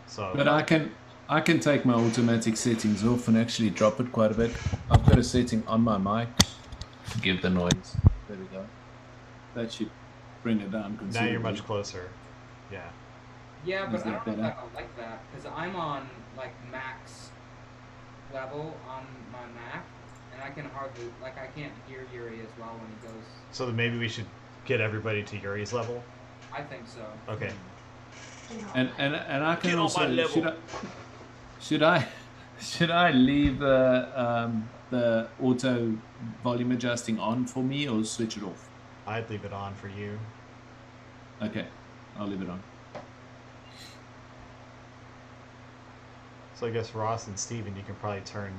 So. But I can take my automatic settings off and actually drop it quite a bit. I've got a setting on my mic to give the noise. There we go. That should bring it down considerably. Now you're much closer. Yeah. Yeah, but Is I that don't know if better? I like that because I'm on like max level on my Mac, and I can hardly I can't hear Yuri as well when he goes. So then maybe we should get everybody to Yuri's level. I think so. Okay. And I can Get on also my level. should I leave the auto volume adjusting on for me or switch it off? I'd leave it on for you. Okay, I'll leave it on. So I guess Ross and Steven, you can probably turn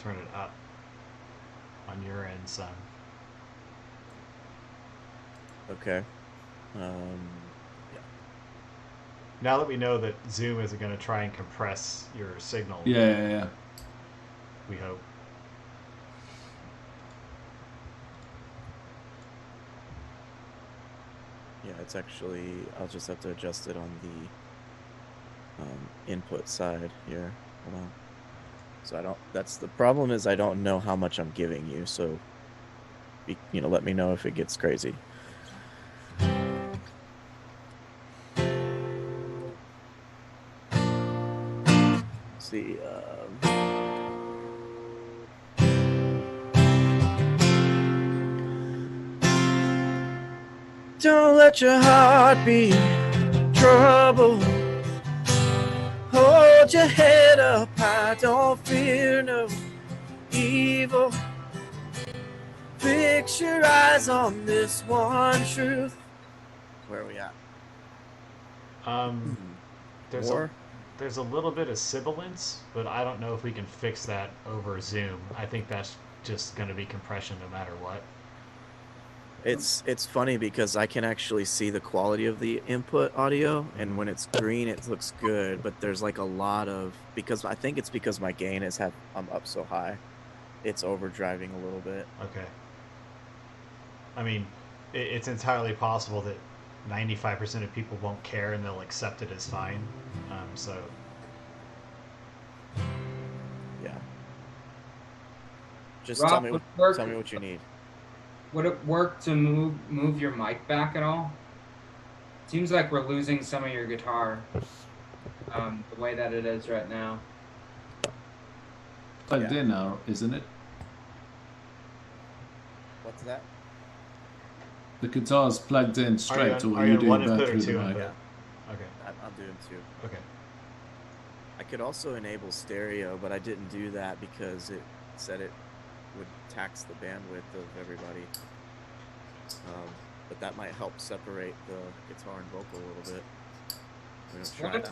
it up on your end some. Okay. Yeah. Now that we know that Zoom isn't going to try and compress your signal. Yeah. We hope. Yeah, it's actually, I'll just have to adjust it on the input side here. Hold on. So that's the problem is I don't know how much I'm giving you, so, let me know if it gets crazy. Let's see, Don't let your heart be troubled. Hold your head up high, don't fear no evil. Fix your eyes on this one truth. Where are we at? There's a little bit of sibilance, but I don't know if we can fix that over Zoom. I think that's just going to be compression no matter what. It's funny because I can actually see the quality of the input audio, and when it's green it looks good, but there's like a lot of, because I think it's because my gain I'm up so high, it's overdriving a little bit. Okay. I mean, it's entirely possible that 95% of people won't care and they'll accept it as fine. So yeah. Just Rob, tell me would what you need. Would it work to move your mic back at all? Seems like we're losing some of your guitar, the way that it is right now. Plugged in now, isn't it? What's that? The guitar's plugged in straight, or are are you you doing one that input or through two the mic? input? Okay. I'm doing two. Okay. I could also enable stereo, but I didn't do that because it said it would tax the bandwidth of everybody. But that might help separate the guitar and vocal a little bit. We're gonna try that.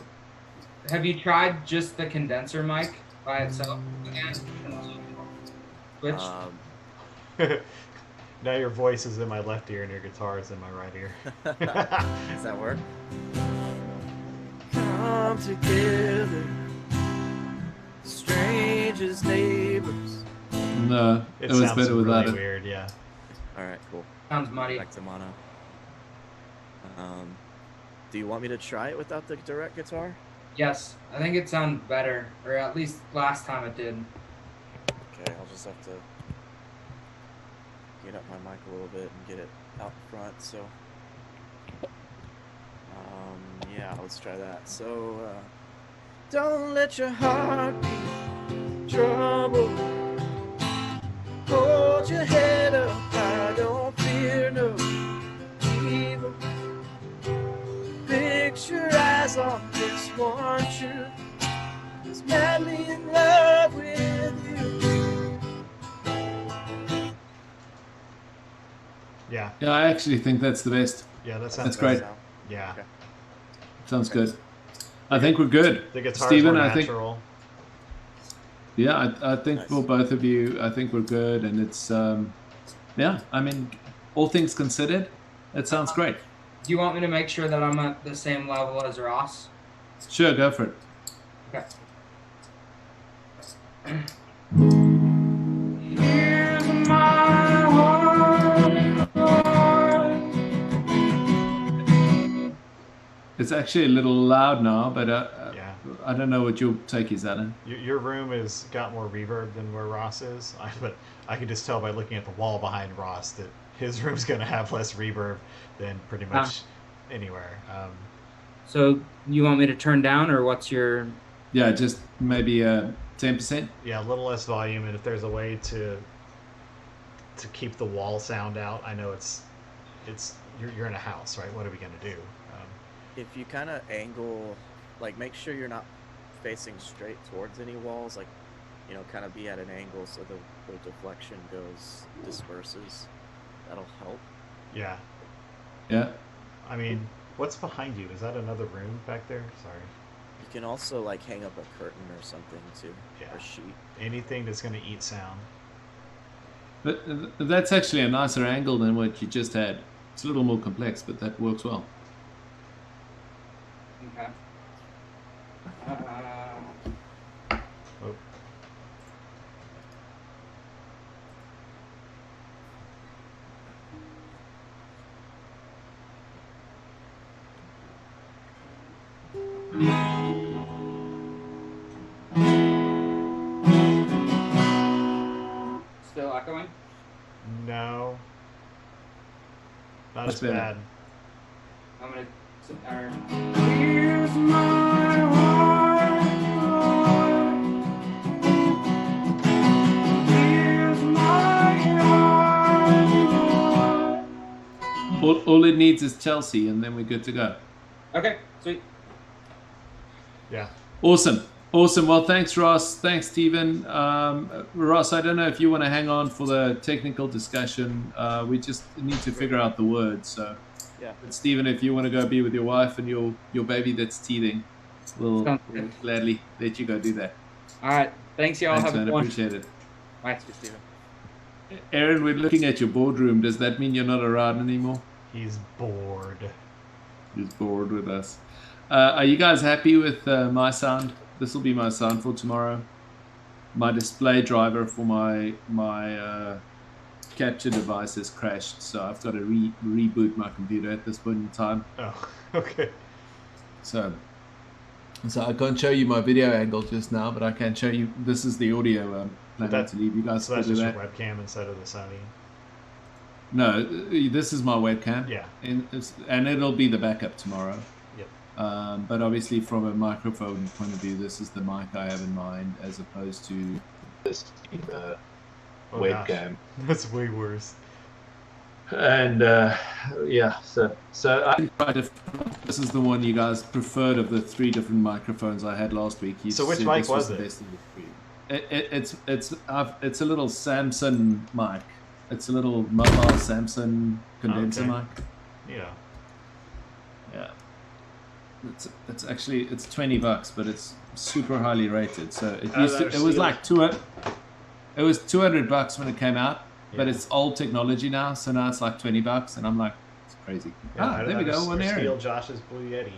Have you tried just the condenser mic by itself again? Switch? Now your voice is in my left ear and your guitar is in my right ear. Does that work? Come together, strangers, neighbors. No, it was sounds better without really it. weird, yeah. All right, cool. Sounds muddy. Back to mono. Do you want me to try it without the direct guitar? Yes, I think it sounds better, or at least last time it did. Okay, I'll just have to get up my mic a little bit and get it out front. So, yeah, let's try that. So, Don't let your heart be troubled. Hold your head up high, don't fear no evil. Fix your eyes on this one truth. Is madly in love with you. Yeah. Yeah, I actually think that's the best. Yeah, that sounds That's great. good. Yeah. Okay. Sounds good. I think we're good. The guitar's Stephen, more I think. natural. Yeah, I think for both of you, I think we're good, and it's yeah. I mean, all things considered, it sounds great. Do you want me to make sure that I'm at the same level as Ross? Sure, go for it. Okay. Here's my heart. It's actually a little loud now, but Yeah. I don't know what your take is, Alan. Your room has got more reverb than where Ross is, but I can just tell by looking at the wall behind Ross that his room's going to have less reverb than pretty much anywhere. So you want me to turn down, or what's your? Yeah, just maybe 10%. Yeah, a little less volume, and if there's a way to keep the wall sound out, I know it's you're in a house, right? What are we going to do? If you kind of angle, like make sure you're not facing straight towards any walls, like, you know, kind of be at an angle so the deflection disperses. That'll help. Yeah. Yeah. I mean, what's behind you? Is that another room back there? Sorry. You can also like hang up a curtain or something too, or a sheet. Anything that's going to eat sound. But that's actually a nicer angle than what you just had. It's a little more complex, but that works well. Okay. Oh. Still echoing? No. Not That's as better. bad. I'm gonna. Here's my heart. Here's my heart. All it needs is Chelsea, and then we're good to go. Okay, sweet. Yeah. Awesome. Awesome. Well, thanks, Ross. Thanks, Stephen. Ross, I don't know if you want to hang on for the technical discussion. We just need to figure out the words. So, yeah. But Stephen, if you want to go be with your wife and your baby that's teething, we'll gladly let you go do that. All right. Thanks, y'all. Thanks, Have man. fun. Appreciate it. Bye, Stephen. Aaron, we're looking at your boardroom. Does that mean you're not around anymore? He's bored. He's bored with us. Are you guys happy with my sound? This will be my sound for tomorrow. My display driver for my capture device has crashed, so I've got to reboot my computer at this point in time. Oh, okay. So I can't show you my video angle just now, but I can show you. This is the audio. To leave you guys. So that's to just that. your webcam instead of the Sony. No, this is my webcam. Yeah. And it'll be the backup tomorrow. Yep. But obviously, from a microphone point of view, this is the mic I have in mind, as opposed to this webcam. Gosh. That's way worse. And yeah, so I tried to. This is the one you guys preferred of the 3 different microphones I had last week. So which mic was it? The best of the 3. It's a little Samsung mic. It's a little mobile Samsung condenser mic. Yeah. Yeah. It's actually $20, but it's super highly rated. So it was like it was $200 when it came out, but it's old technology now. So now it's like $20, and I'm like, it's crazy. Yeah, there we go. One Aaron. Steal Josh's Blue Yeti.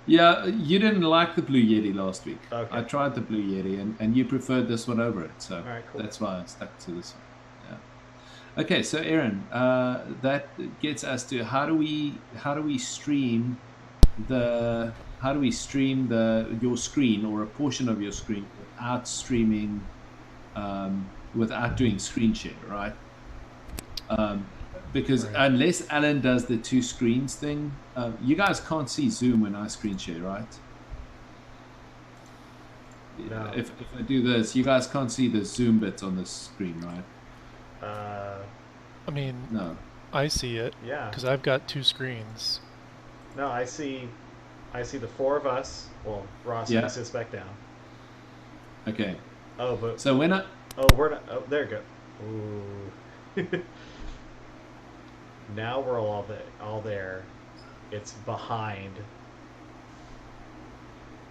Yeah, you didn't like the Blue Yeti last week. Okay. I tried the Blue Yeti, and you preferred this one over it. So cool. That's why I stuck to this one. Yeah. Okay, so Aaron, that gets us to how do we stream your screen or a portion of your screen without streaming, without doing screen share, right? Because unless Alan does the 2 screens thing, you guys can't see Zoom when I screen share, right? No. If I do this, you guys can't see the Zoom bit on the screen, right? I mean, no. I see it. Yeah. Because I've got 2 screens. No, I see the 4 of us. Well, Ross sits back down. Okay. Oh, but so when we're not. Oh, there you go. Ooh. Now we're all there. It's behind.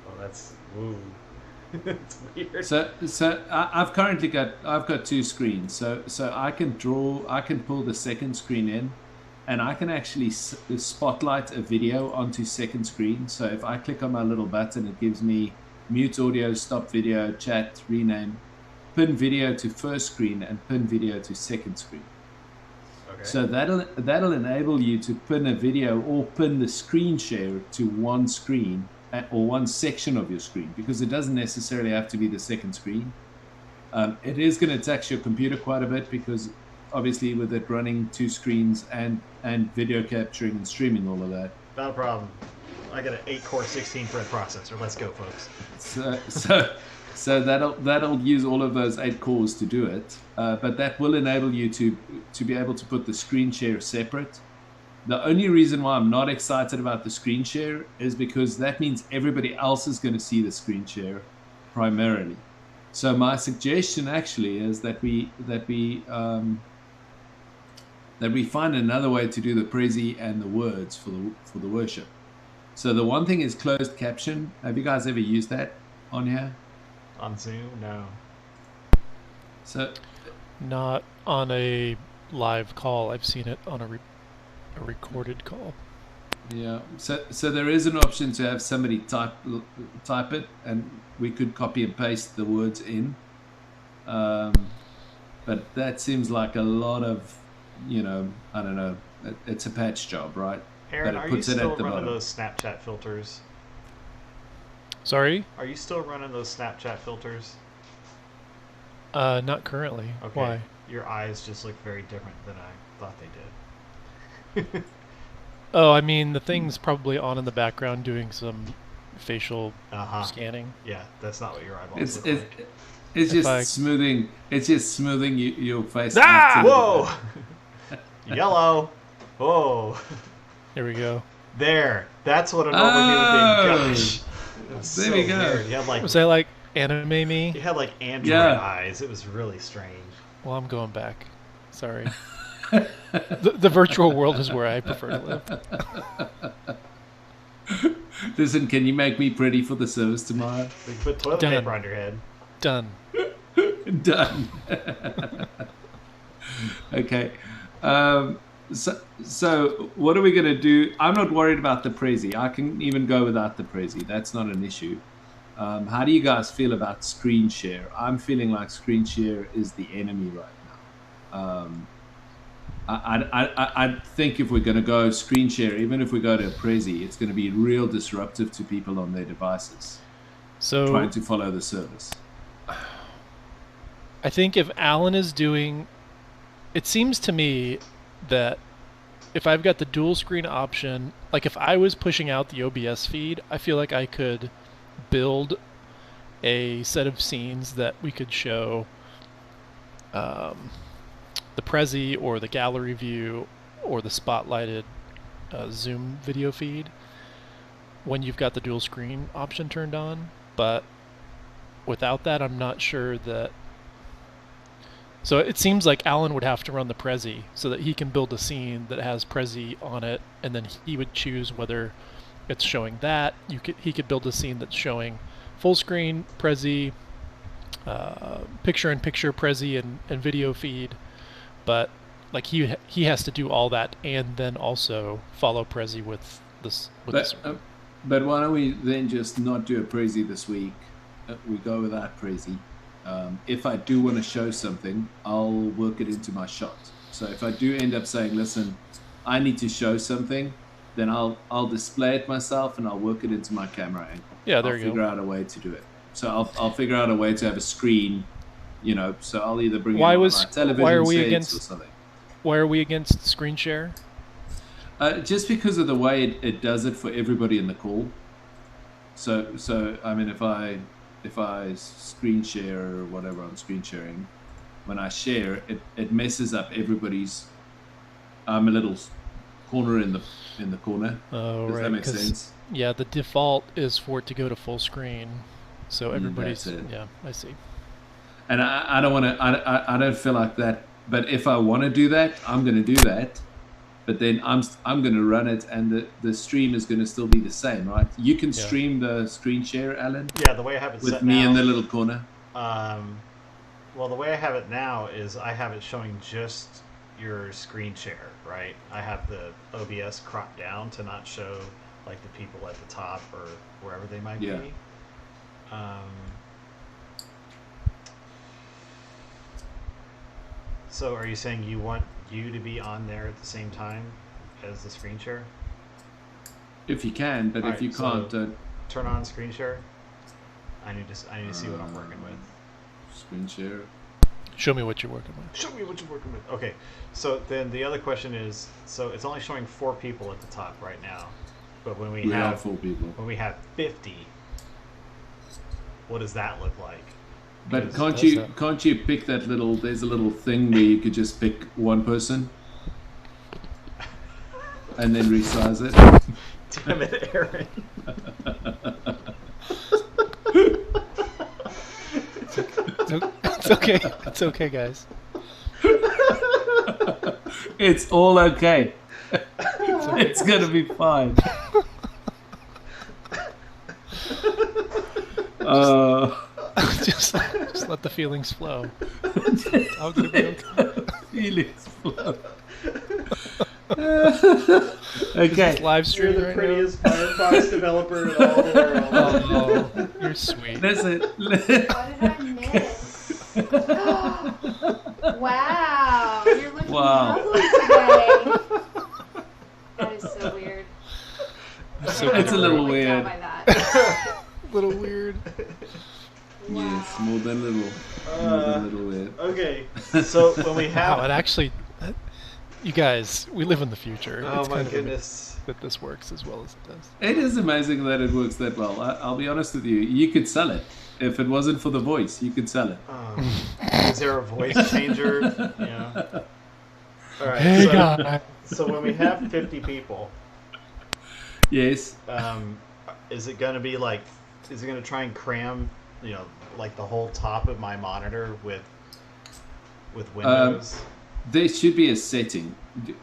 Oh, that's woo. It's weird. So I've currently got 2 screens. So I can pull the second screen in, and I can actually spotlight a video onto second screen. So if I click on my little button, it gives me mute audio, stop video, chat, rename, pin video to first screen, and pin video to second screen. Okay. So that'll enable you to pin a video or pin the screen share to one screen or one section of your screen, because it doesn't necessarily have to be the second screen. It is going to tax your computer quite a bit, because obviously with it running 2 screens and video capturing and streaming all of that. Not a problem. I got an 8-core 16-thread processor. Let's go, folks. So that'll use all of those 8 cores to do it, but that will enable you to be able to put the screen share separate. The only reason why I'm not excited about the screen share is because that means everybody else is going to see the screen share primarily. So my suggestion actually is that we find another way to do the prezi and the words for the worship. So the one thing is closed caption. Have you guys ever used that on here? On Zoom? No. So, not on a live call. I've seen it on a recorded call. Yeah. So there is an option to have somebody type it, and we could copy and paste the words in. But that seems like a lot of, I don't know. It's a patch job, right? Aaron, but it are you puts it still at the running bottom. those Snapchat filters? Sorry? Are you still running those Snapchat filters? Not currently. Okay. Why? Your eyes just look very different than I thought they did. Oh, I mean, the thing's probably on in the background doing some facial scanning. Yeah, that's not what your eyeballs look like. It's just smoothing. It's just smoothing your face. Ah! Whoa! Yellow. Whoa. Here we go. There. That's what a normal human being. Gosh. It was There so we go. weird. He had like Was that like anime me? he had like android Yeah. eyes. It was really strange. Well, I'm going back. Sorry. The virtual world is where I prefer to live. Listen, can you make me pretty for the service tomorrow? We can put toilet Done. paper on your head. Done. Done. Okay. So what are we going to do? I'm not worried about the Prezi. I can even go without the Prezi. That's not an issue. How do you guys feel about screen share? I'm feeling like screen share is the enemy right now. I think if we're going to go screen share, even if we go to a Prezi, it's going to be real disruptive to people on their devices So trying to follow the service. I think if Alan is doing, it seems to me that if I've got the dual screen option, like if I was pushing out the OBS feed, I feel like I could build a set of scenes that we could show the Prezi or the gallery view or the spotlighted Zoom video feed when you've got the dual screen option turned on. But without that, I'm not sure that. So it seems like Alan would have to run the Prezi so that he can build a scene that has Prezi on it, and then he would choose whether it's showing that. He could build a scene that's showing full screen Prezi, picture-in-picture Prezi, and video feed. But like he has to do all that and then also follow Prezi with this. But why don't we then just not do a Prezi this week? We go without Prezi. If I do want to show something, I'll work it into my shot. So if I do end up saying, listen, I need to show something, then I'll display it myself and I'll work it into my camera angle. Yeah, there you go. I'll figure out a way to do it. So I'll figure out a way to have a screen, so I'll either bring it on my television why are we sets against or something. Why are we against screen share? Just because of the way it does it for everybody in the call. So I mean, if I screen share or whatever I'm screen sharing, when I share, it messes up everybody's. I'm a little corner in the corner. Oh, Does right. that make 'cause, sense? Yeah, the default is for it to go to full screen, so everybody's. that's it. Yeah, I see. And I don't want to. I don't feel like that. But if I want to do that, I'm going to do that. But then I'm going to run it, and the stream is going to still be the same, right? You can stream the screen share, Alan. Yeah, the way I have it with set me now, in the little corner. Well, the way I have it now is I have it showing just your screen share, right? I have the OBS cropped down to not show like the people at the top or wherever they might Yeah. be. So are you saying you want you to be on there at the same time as the screen share? If you can, but if Alright, you can't, so turn on screen share. I need to see what I'm working with. Screen share. Show me what you're working with. Show me what you're working with. Okay, so then the other question is, so it's only showing 4 people at the top right now, but when we have have 4 people, when we have 50, what does that look like? But Because- can't you pick that little? There's a little thing where you could just pick one person, and then resize it. Damn it, Aaron. It's okay. It's okay, guys. It's all okay. It's gonna be fine. just let the feelings flow. I'll gonna be okay. Feelings flow. Is Okay. this live stream You're the right prettiest Firefox developer in all the world. now? Oh, you're sweet. Listen. What did I miss? Wow, you're looking lovely today. That is so weird. So It's a little Really weird. by that. little weird. Yes, more than little. More than little weird. Okay, so when we have Wow, it actually. You guys, we live in the future. Oh it's my kind of goodness. that this works as well as it does. It is amazing that it works that well. I'll be honest with you. You could sell it. If it wasn't for the voice, you could sell it. Is there a voice changer? Yeah. All right. Hey, so, guy. so when we have 50 people, Yes. is it going to be like is it going to try and cram, like the whole top of my monitor with Windows? There should be a setting.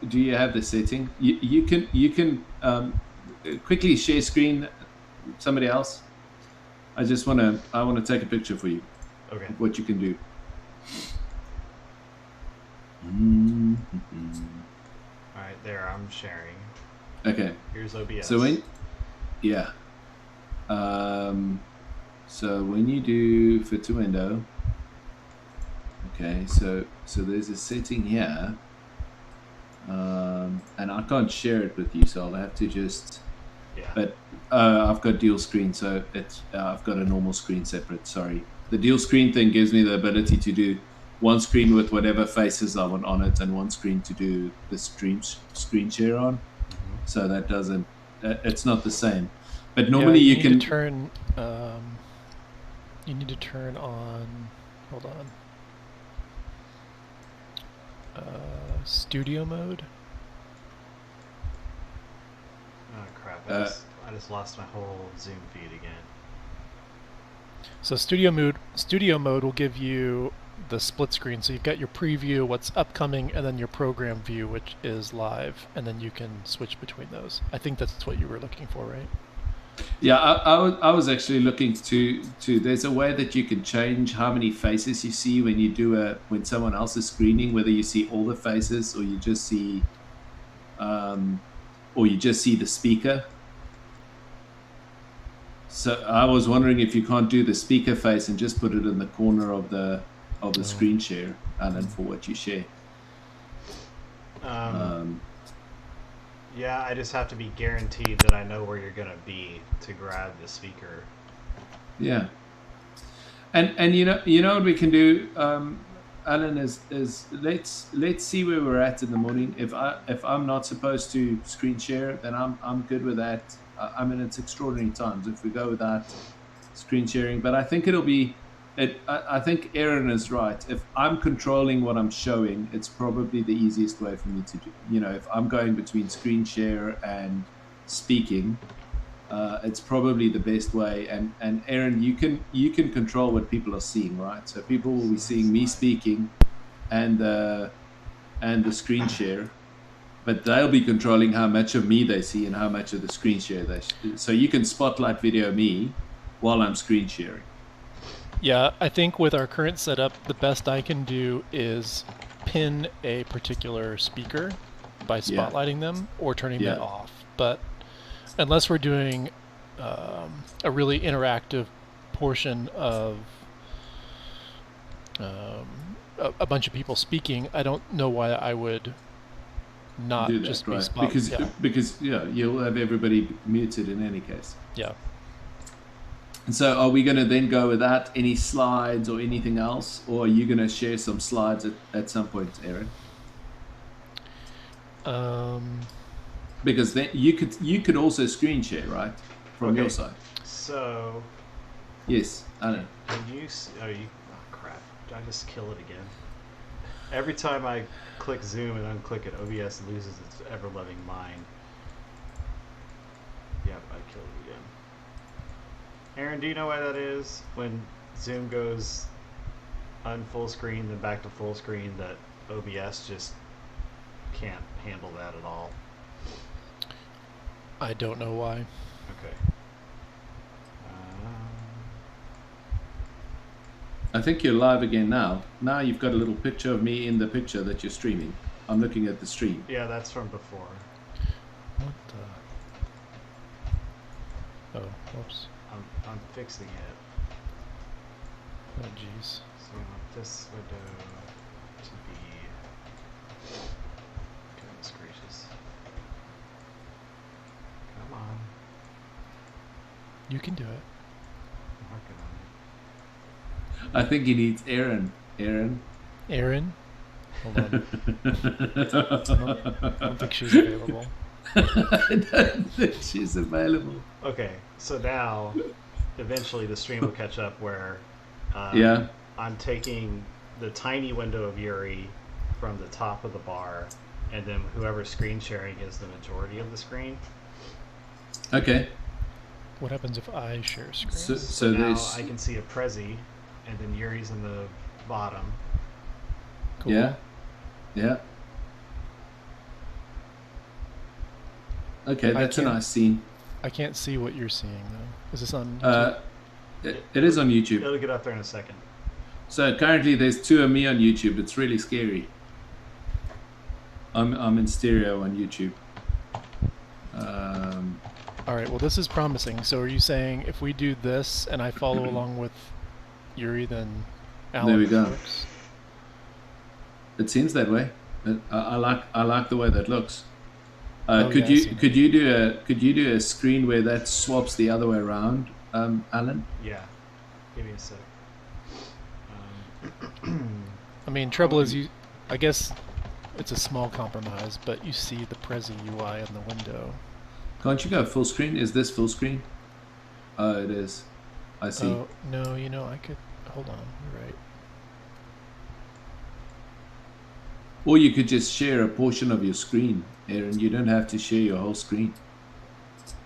Do you have the setting? You can quickly share screen. Somebody else. I want to take a picture for you. Okay. Of what you can do. All right, there. I'm sharing. Okay. Here's OBS. So so when you do fit to window, okay, so there's a setting here, and I can't share it with you, so I'll have to just. Yeah. But I've got dual screen, so I've got a normal screen separate. Sorry, the dual screen thing gives me the ability to do one screen with whatever faces I want on it, and one screen to do the screen share on. So that doesn't. It's not the same. But normally you can turn. You need to turn on. Hold on. Studio mode. Oh crap! I just lost my whole Zoom feed again. So studio mode will give you the split screen. So you've got your preview, what's upcoming, and then your program view, which is live, and then you can switch between those. I think that's what you were looking for, right? Yeah, I was actually looking to. There's a way that you can change how many faces you see when you do when someone else is screening, whether you see all the faces or you just see, the speaker. So I was wondering if you can't do the speaker face and just put it in the corner of the screen share, Alan, for what you share. Yeah, I just have to be guaranteed that I know where you're gonna be to grab the speaker. Yeah. And you know what we can do, Alan, is let's see where we're at in the morning. If I'm not supposed to screen share, then I'm good with that. I mean, it's extraordinary times if we go without screen sharing, but I think it'll be. I think Aaron is right. If I'm controlling what I'm showing, it's probably the easiest way for me to do. If I'm going between screen share and speaking, it's probably the best way. And Aaron, you can control what people are seeing, right? So people will be seeing me speaking, and the screen share, but they'll be controlling how much of me they see and how much of the screen share they. So you can spotlight video me while I'm screen sharing. Yeah, I think with our current setup, the best I can do is pin a particular speaker by spotlighting them or turning that off. But unless we're doing a really interactive portion of a bunch of people speaking, I don't know why I would not do that, just right? be Because you'll have everybody muted in any case. Yeah. And so are we going to then go without any slides or anything else? Or are you going to share some slides at some point, Aaron? Because then you could also screen share, right? From your side. So... Yes, I know. Can you... Oh, crap. Did I just kill it again? Every time I click Zoom and unclick it, OBS loses its ever-loving mind. Yep, I killed it again. Aaron, do you know why that is? When Zoom goes full screen, then back to full screen, that OBS just can't handle that at all. I don't know why. Okay. I think you're live again now. Now you've got a little picture of me in the picture that you're streaming. I'm looking at the stream. Yeah, that's from before. What the... Oh, whoops. I'm fixing it. Oh, jeez. So I want this window to be... Goodness gracious. Come on. You can do it. I'm working on it. I think he needs Aaron. Aaron? Hold on. I don't think she's available. I don't think she's available. Okay, so now, eventually the stream will catch up where I'm taking the tiny window of Yuri from the top of the bar, and then whoever's screen sharing is the majority of the screen. Okay. What happens if I share screen? So now there's I can see a Prezi, and then Yuri's in the bottom. Cool. yeah. Okay, I that's a can't- nice scene. I can't see what you're seeing though. Is this on? It is on YouTube. It'll get up there in a second. So currently there's 2 of me on YouTube. It's really scary. I'm in stereo on YouTube. All right. Well, this is promising. So, are you saying if we do this and I follow along with Yuri, then Alan There we go. works? It seems that way. I like the way that looks. Oh, could yeah, I see you do a screen where that swaps the other way around, Alan? Yeah. Give me a sec. I mean, trouble is I guess it's a small compromise, but you see the Prezi UI in the window. Can't you go full screen? Is this full screen? Oh, it is. I see. Oh no, I could hold on. You're right. Or you could just share a portion of your screen, Aaron. You don't have to share your whole screen.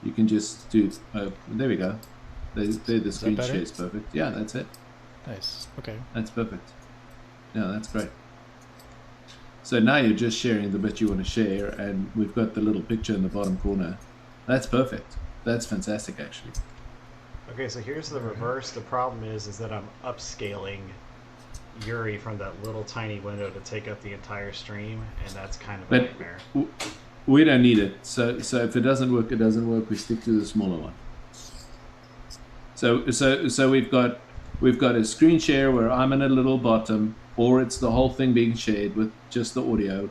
You can just do. There we go. There the screen better? share is perfect. Yeah, that's it. Nice. Okay. That's perfect. Yeah, that's great. So now you're just sharing the bit you want to share, and we've got the little picture in the bottom corner. That's perfect. That's fantastic, actually. Okay, so here's the reverse. The problem is that I'm upscaling Yuri from that little tiny window to take up the entire stream, and that's kind of a But nightmare. we don't need it. So if it doesn't work, it doesn't work. We stick to the smaller one. So we've got a screen share where I'm in a little bottom, or it's the whole thing being shared with just the audio,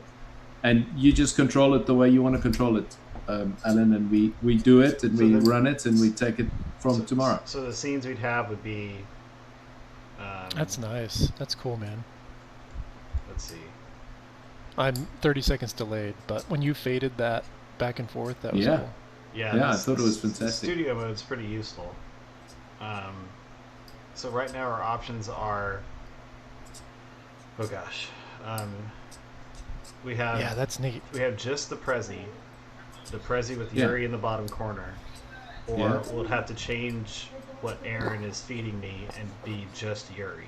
and you just control it the way you want to control it, Alan. And we do it, and we run it, and we take it from tomorrow. So the scenes we'd have would be. That's nice. That's cool, man. Let's see. I'm 30 seconds delayed, but when you faded that back and forth, that was Yeah. cool. Yeah, I thought it was fantastic. Studio mode's pretty useful. So right now our options are. Oh gosh, we have. Yeah, that's neat. We have just the Prezi with Yeah. Yuri in the bottom corner, or Yeah. we'll have to change what Aaron is feeding me and be just Yuri.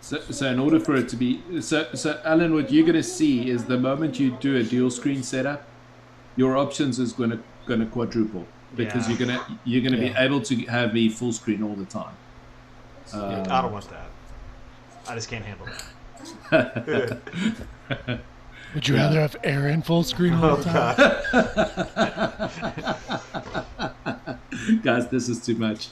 So in order for it to be so Alan, what you're going to see is the moment you do a dual screen setup, your options is going to quadruple because Yeah. you're gonna be Yeah. able to have me full screen all the time. I don't want that. I just can't handle that. Would you rather have Aaron full screen all the time? Guys, this is too much.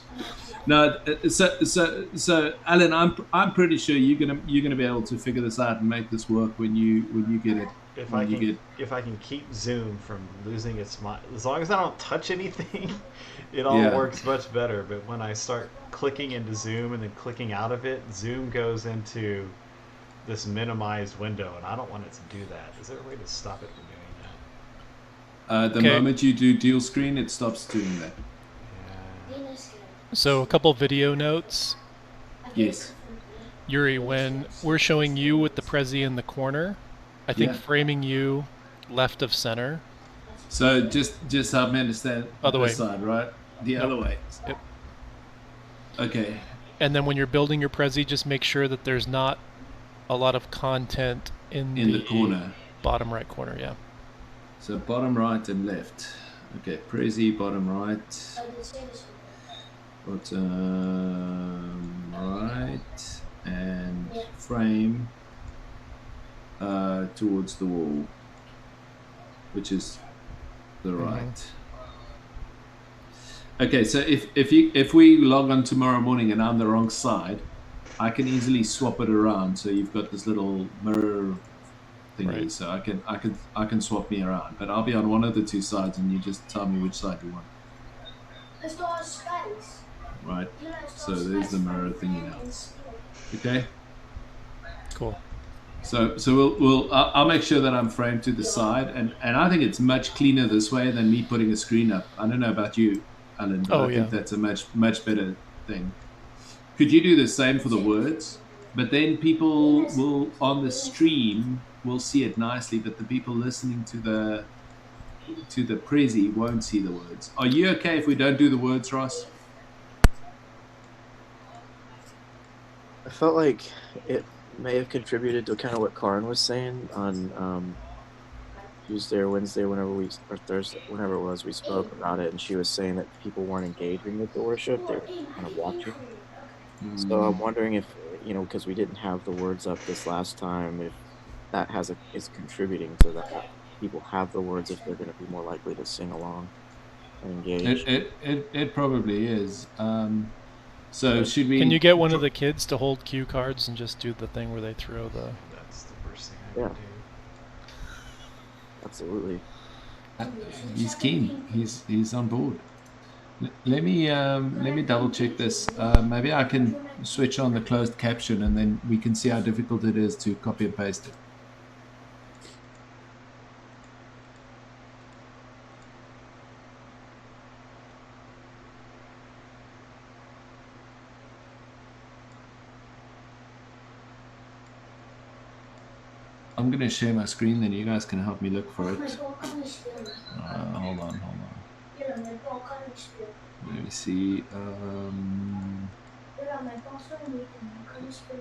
No, so Alan, I'm pretty sure you're gonna be able to figure this out and make this work when you get it. If when I you can, get if I can keep Zoom from losing its mind, as long as I don't touch anything, it all Yeah. works much better. But when I start clicking into Zoom and then clicking out of it, Zoom goes into this minimized window, and I don't want it to do that. Is there a way to stop it from doing that? the Okay. moment you do dual screen, it stops doing that. So a couple video notes. Yes. Yuri, when we're showing you with the Prezi in the corner, I think Yeah. framing you left of center. So just help me understand. Other this way. side, right? The other way. Yep. Okay. And then when you're building your Prezi, just make sure that there's not a lot of content in In the corner. bottom right corner. Yeah. So bottom right and left. Okay, Prezi, bottom right. Bottom right and frame towards the wall, which is the right. Okay, so if we log on tomorrow morning and I'm the wrong side, I can easily swap it around. So you've got this little mirror thingy, Right. so I can swap me around. But I'll be on one of the two sides, and you just tell me which side you want. Let's go on space. Right. So there's the mirror thingy now. Okay. Cool. So I'll make sure that I'm framed to the side, and I think it's much cleaner this way than me putting a screen up. I don't know about you, Alan, but Oh, I yeah. think that's a much better thing. Could you do the same for the words? But then people will on the stream will see it nicely, but the people listening to the to the Prezi won't see the words. Are you okay if we don't do the words, Ross? I felt like it may have contributed to kind of what Karin was saying on Tuesday or Wednesday, or Thursday, whenever it was, we spoke about it, and she was saying that people weren't engaging with the worship; they were kind of watching. So I'm wondering if, because we didn't have the words up this last time, if that is contributing to that. People have the words if they're going to be more likely to sing along and engage. It probably is. So should we? Can you get one of the kids to hold cue cards and just do the thing where they throw the? That's the first thing I would do. Absolutely. He's keen. He's on board. Let me double check this. Maybe I can switch on the closed caption and then we can see how difficult it is to copy and paste it. I'm going to share my screen, then you guys can help me look for it. Hold on. Let me see.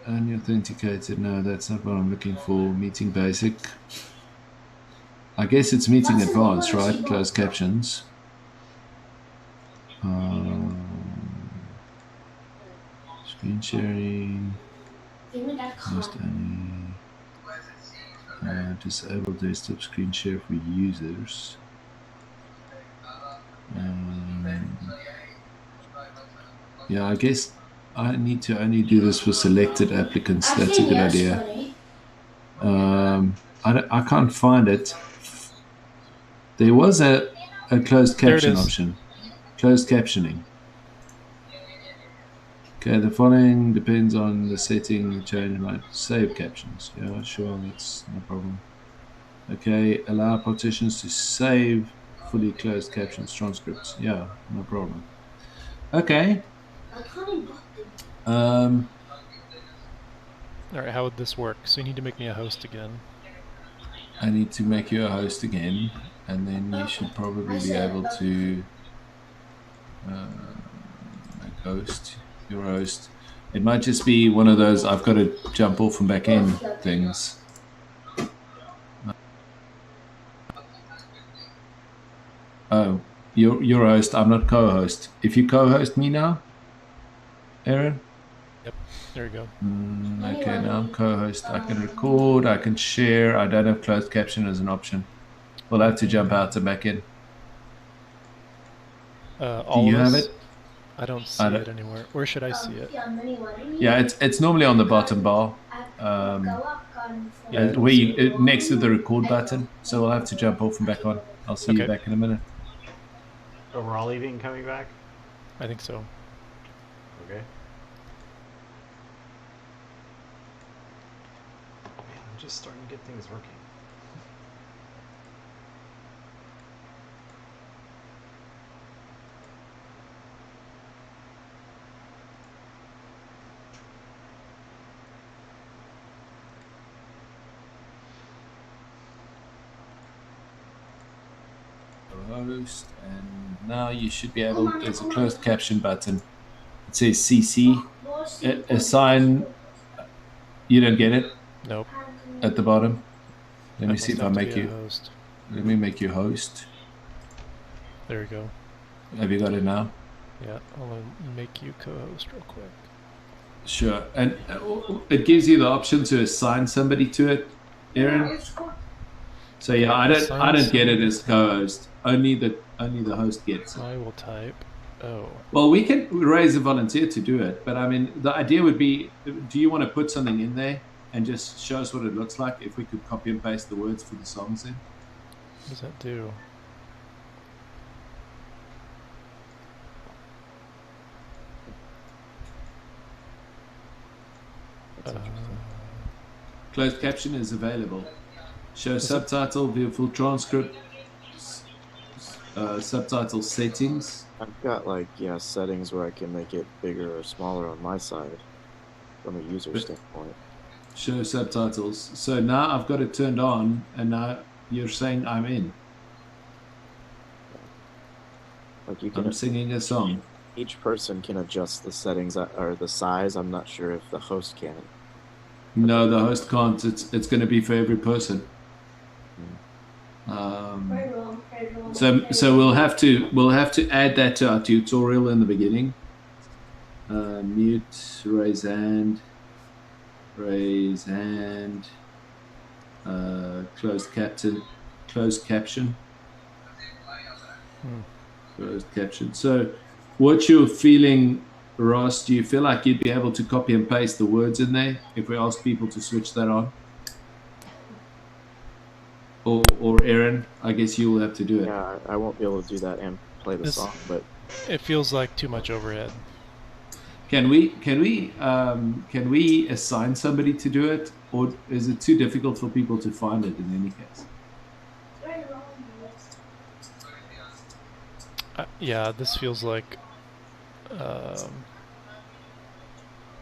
Only authenticated. No, that's not what I'm looking for. Meeting basic. I guess it's meeting advanced, right? Closed captions. Screen sharing. Most only. Disable desktop screen share for users. Yeah, I guess I need to only do this for selected applicants. That's a good idea. I can't find it. There was a closed caption option. Closed captioning. Okay, the following depends on the setting. Change my save captions. Yeah, sure, that's no problem. Okay, allow partitions to save fully closed captions transcripts. Yeah, no problem. Okay. All right, how would this work? So you need to make me a host again. I need to make you a host again, and then you should probably be able to make host. Your host. It might just be one of those I've got to jump off and back in things. Oh, you're host. I'm not co-host. If you co-host me now, Aaron. Yep. There you go. Okay, now I'm co-host. I can record. I can share. I don't have closed caption as an option. We'll have to jump out and back in. Do you have it? I don't see it anywhere. Where should I see it? Yeah, it's normally on the bottom bar. Next to the record button. So we'll have to jump off and back on. I'll see you back in a minute. Oh, we're all leaving and coming back? I think so. Okay. Man, I'm just starting to get things working. Host, and now you should be able. There's a closed caption button. It says CC. Assign. You don't get it. Nope. At the bottom. Let me see if I make you. Host. Let me make you host. There we go. Have you got it now? Yeah, I'll make you co-host real quick. Sure, and it gives you the option to assign somebody to it, Aaron. So yeah, I don't get it as co-host. Only the host gets it. I will type. Oh. Well, we can raise a volunteer to do it, but I mean, the idea would be: do you want to put something in there and just show us what it looks like? If we could copy and paste the words for the songs in. What does that do? Closed caption is available. Show subtitle, view full transcript, subtitle settings. I've got settings where I can make it bigger or smaller on my side from a user standpoint. Show subtitles. So now I've got it turned on, and now you're saying I'm in. Like you can. I'm singing a song. Each person can adjust the settings or the size. I'm not sure if the host can. No, the host can't. It's going to be for every person. So we'll have to add that to our tutorial in the beginning. Mute, raise hand, closed caption, closed caption. So, what you're feeling, Ross? Do you feel like you'd be able to copy and paste the words in there if we ask people to switch that on? Or Aaron, I guess you will have to do it. Yeah, I won't be able to do that and play the song, but it feels like too much overhead. Can we assign somebody to do it, or is it too difficult for people to find it in any case? Yeah, this feels like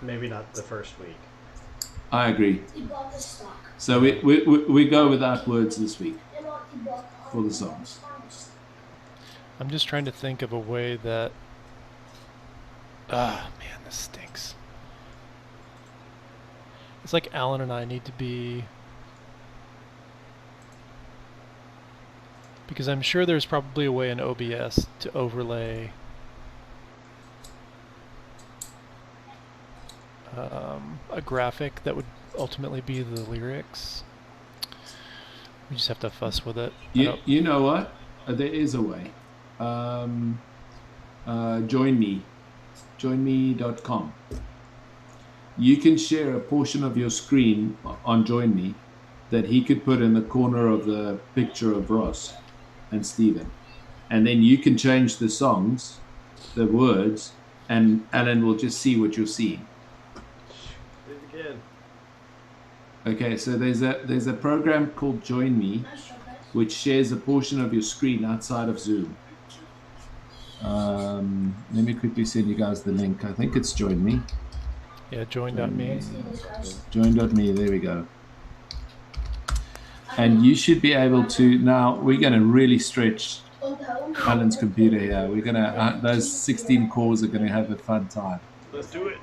maybe not the first week. I agree. So we go without words this week for the songs. I'm just trying to think of a way that. Man, this stinks. It's like Alan and I need to be. Because I'm sure there's probably a way in OBS to overlay a graphic that would ultimately be the lyrics. We just have to fuss with it. You know what? There is a way. Join me. Joinme.com. You can share a portion of your screen on Join Me that he could put in the corner of the picture of Ross and Stephen. And then you can change the songs, the words, and Alan will just see what you're seeing. Do it again. Okay, so there's a program called Join Me, which shares a portion of your screen outside of Zoom. Let me quickly send you guys the link. I think it's Join Me. Yeah, join.me. Join.me, there we go. And you should be able to, now we're going to really stretch Alan's computer here. We're going to, those 16 cores are going to have a fun time. Let's do it.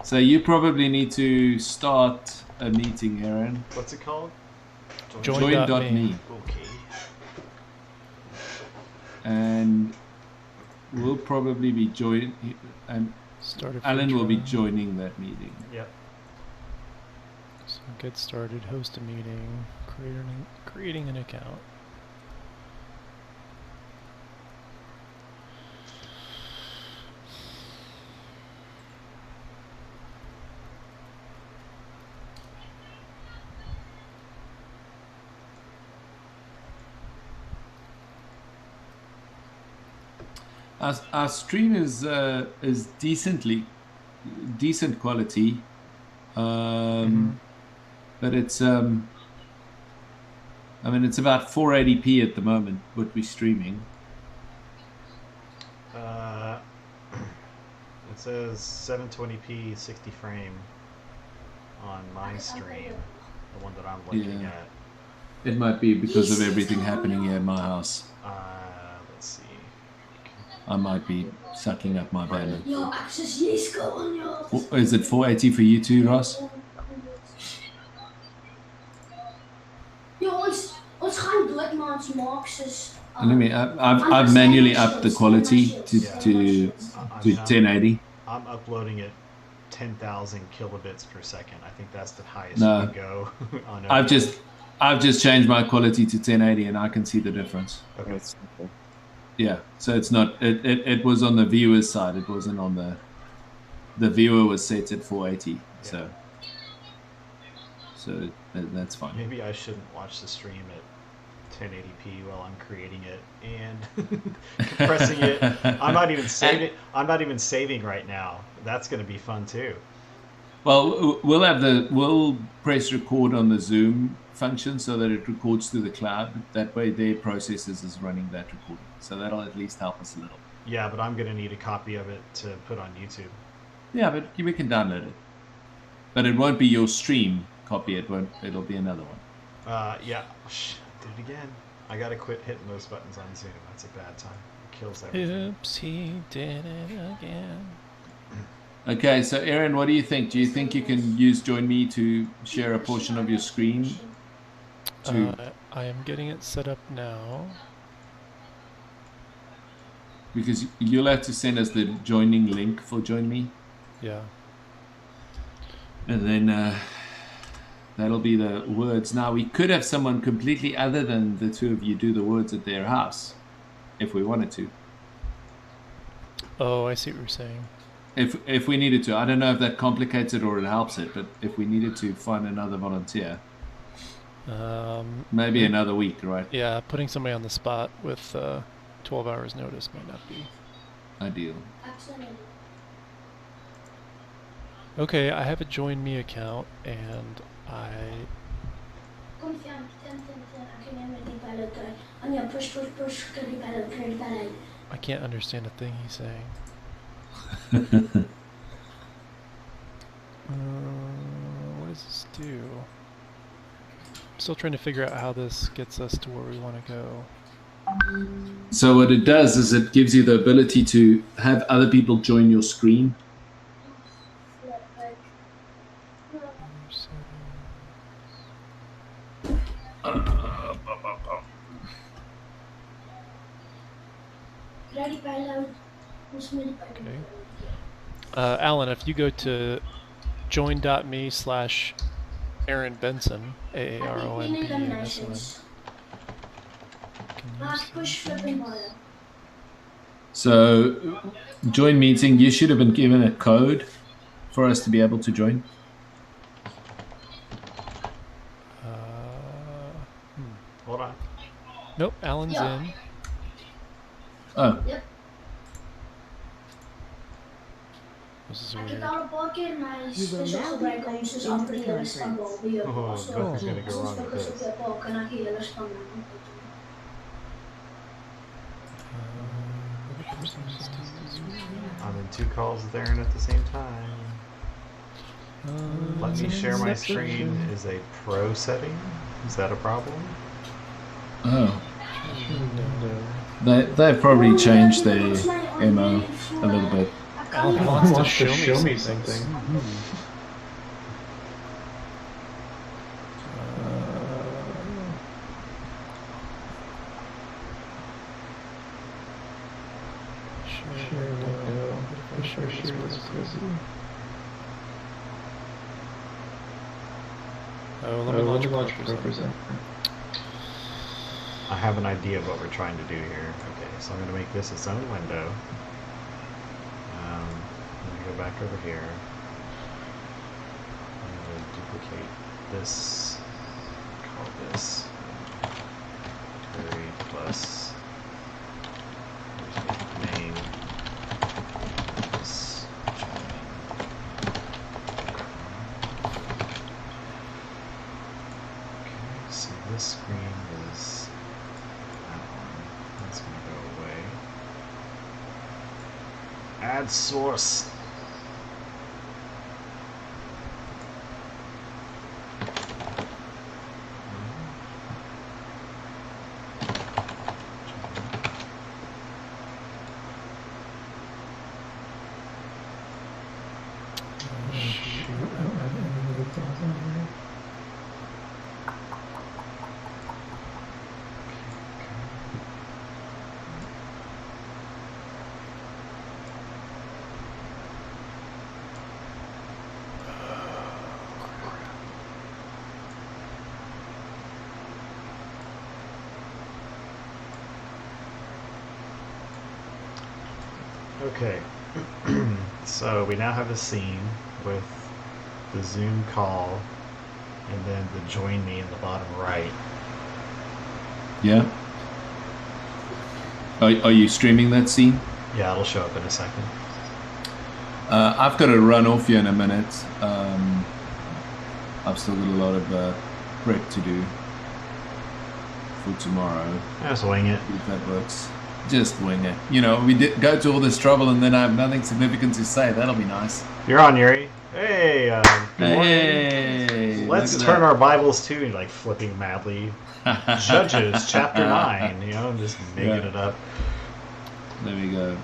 So you probably need to start a meeting, Aaron. What's it called? Join.me. Okay. And we'll probably be and Alan will be joining that meeting. Yep. So get started, host a meeting, creating an account. Our stream is decent quality, but it's I mean it's about 480p at the moment what we're streaming. It says 720p 60 frame on my stream, the one that I'm looking at. It might be because of everything happening here in my house. Let's see. I might be sucking up my banner. Your access is going on. Is it 480 for you too, Ross? Jongens, ons gaan druk maar ons Marx's. Let me. I've manually upped the quality to 1080. I'm uploading at 10,000 kilobits per second. I think that's the highest No. you can go on. I've just changed my quality to 1080 and I can see the difference. Okay. Yeah, so it's not. It was on the viewer's side. It wasn't on the viewer was set at 480. Yeah. So that's fine. Maybe I shouldn't watch the stream at 1080p while I'm creating it and compressing it. I'm not even saving. I'm not even saving right now. That's going to be fun too. Well, we'll press record on the Zoom function so that it records to the cloud. That way, their processors is running that recording. So that'll at least help us a little. Yeah, but I'm going to need a copy of it to put on YouTube. Yeah, but we can download it. But it won't be your stream copy. It'll be another one. Yeah. Did it again. I gotta quit hitting those buttons on Zoom. That's a bad time. It kills everything. Oops, he did it again. Okay, so Aaron, what do you think? Do you think you can use Join Me to share a portion of your screen? I am getting it set up now. Because you'll have to send us the joining link for Join Me. Yeah. And then that'll be the words. Now, we could have someone completely other than the two of you do the words at their house, if we wanted to. Oh, I see what you're saying. If we needed to. I don't know if that complicates it or it helps it, but if we needed to find another volunteer. Maybe another week, right? Yeah, putting somebody on the spot with 12 hours notice might not be ideal. Okay, I have a Join Me account, and I can't understand a thing he's saying. What does this do? I'm still trying to figure out how this gets us to where we want to go. So what it does is it gives you the ability to have other people join your screen. Okay. Alan, if you go to join.me/Aaron Benson, AARONBENSON. So, join meeting, you should have been given a code for us to be able to join. Hold on. Nope, Alan's in. Oh. Yep. This is Aqui weird. tá o poker, mas deixa eu sobrar como se só porque eles estão bom. E eu posso nothing's gonna go wrong with porque eu this. sou poker aqui, eles estão bom. I'm in 2 calls with Aaron at the same time. Let me share my screen is a pro setting. Is that a problem? Oh. They've probably changed their MO a little bit. Alan wants to show me something. Oh, let me launch represent. I have an idea of what we're trying to do here. Okay, so I'm going to make this its own window. I'm going to go back over here. I'm going to duplicate this. Call this Terry plus name. This so this screen is that one. That's going to go away. Add source. Okay, so we now have a scene with the Zoom call and then the join me in the bottom right. Yeah. Are you streaming that scene? Yeah, it'll show up in a second. I've got to run off here in a minute. I've still got a lot of prep to do for tomorrow. Just wing it. If that works. Just wing it. You know, we did go to all this trouble and then I have nothing significant to say. That'll be nice. You're on, Yuri. Hey. Hey. Let's Look at turn that. our Bibles to, like flipping madly. Judges chapter 9, you know, and just making Yeah. it up. There we go.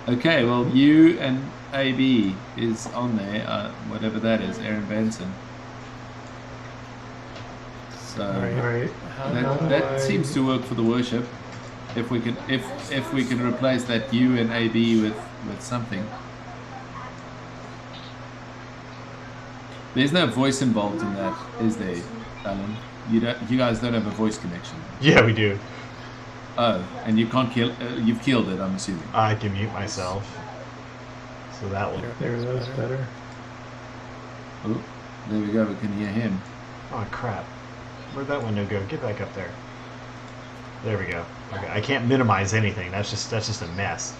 Okay, well, you and AB is on there, whatever that is, Aaron Benson. So Alright. How do that I- seems to work for the worship. If we can, if we can replace that U and AB with something. There's no voice involved in that, is there, Alan? You guys don't have a voice connection. Yeah, we do. Oh, and you can't kill. You've killed it, I'm assuming. I can mute myself. So that will. That's better. Oh, there we go. We can hear him. Oh crap! Where'd that window go? Get back up there. There we go. Okay, I can't minimize anything. That's just a mess.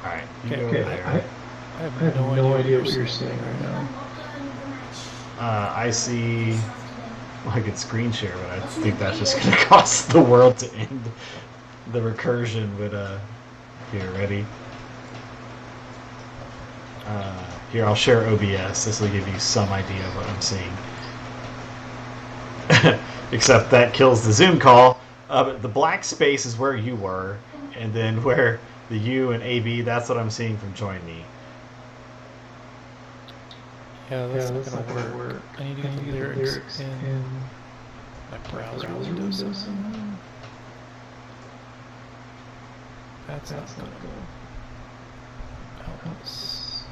All right, you go over there. I have no idea what you're saying right now. I see. I could screen share, but I think that's just gonna cause the world to end. The recursion would. Here, ready? Here, I'll share OBS. This will give you some idea of what I'm seeing. Except that kills the Zoom call. But the black space is where you were, and then where the U and AB, that's what I'm seeing from Join Me. Yeah, that's not gonna work. I need to get the lyrics in my browser window somehow. That's not gonna help us.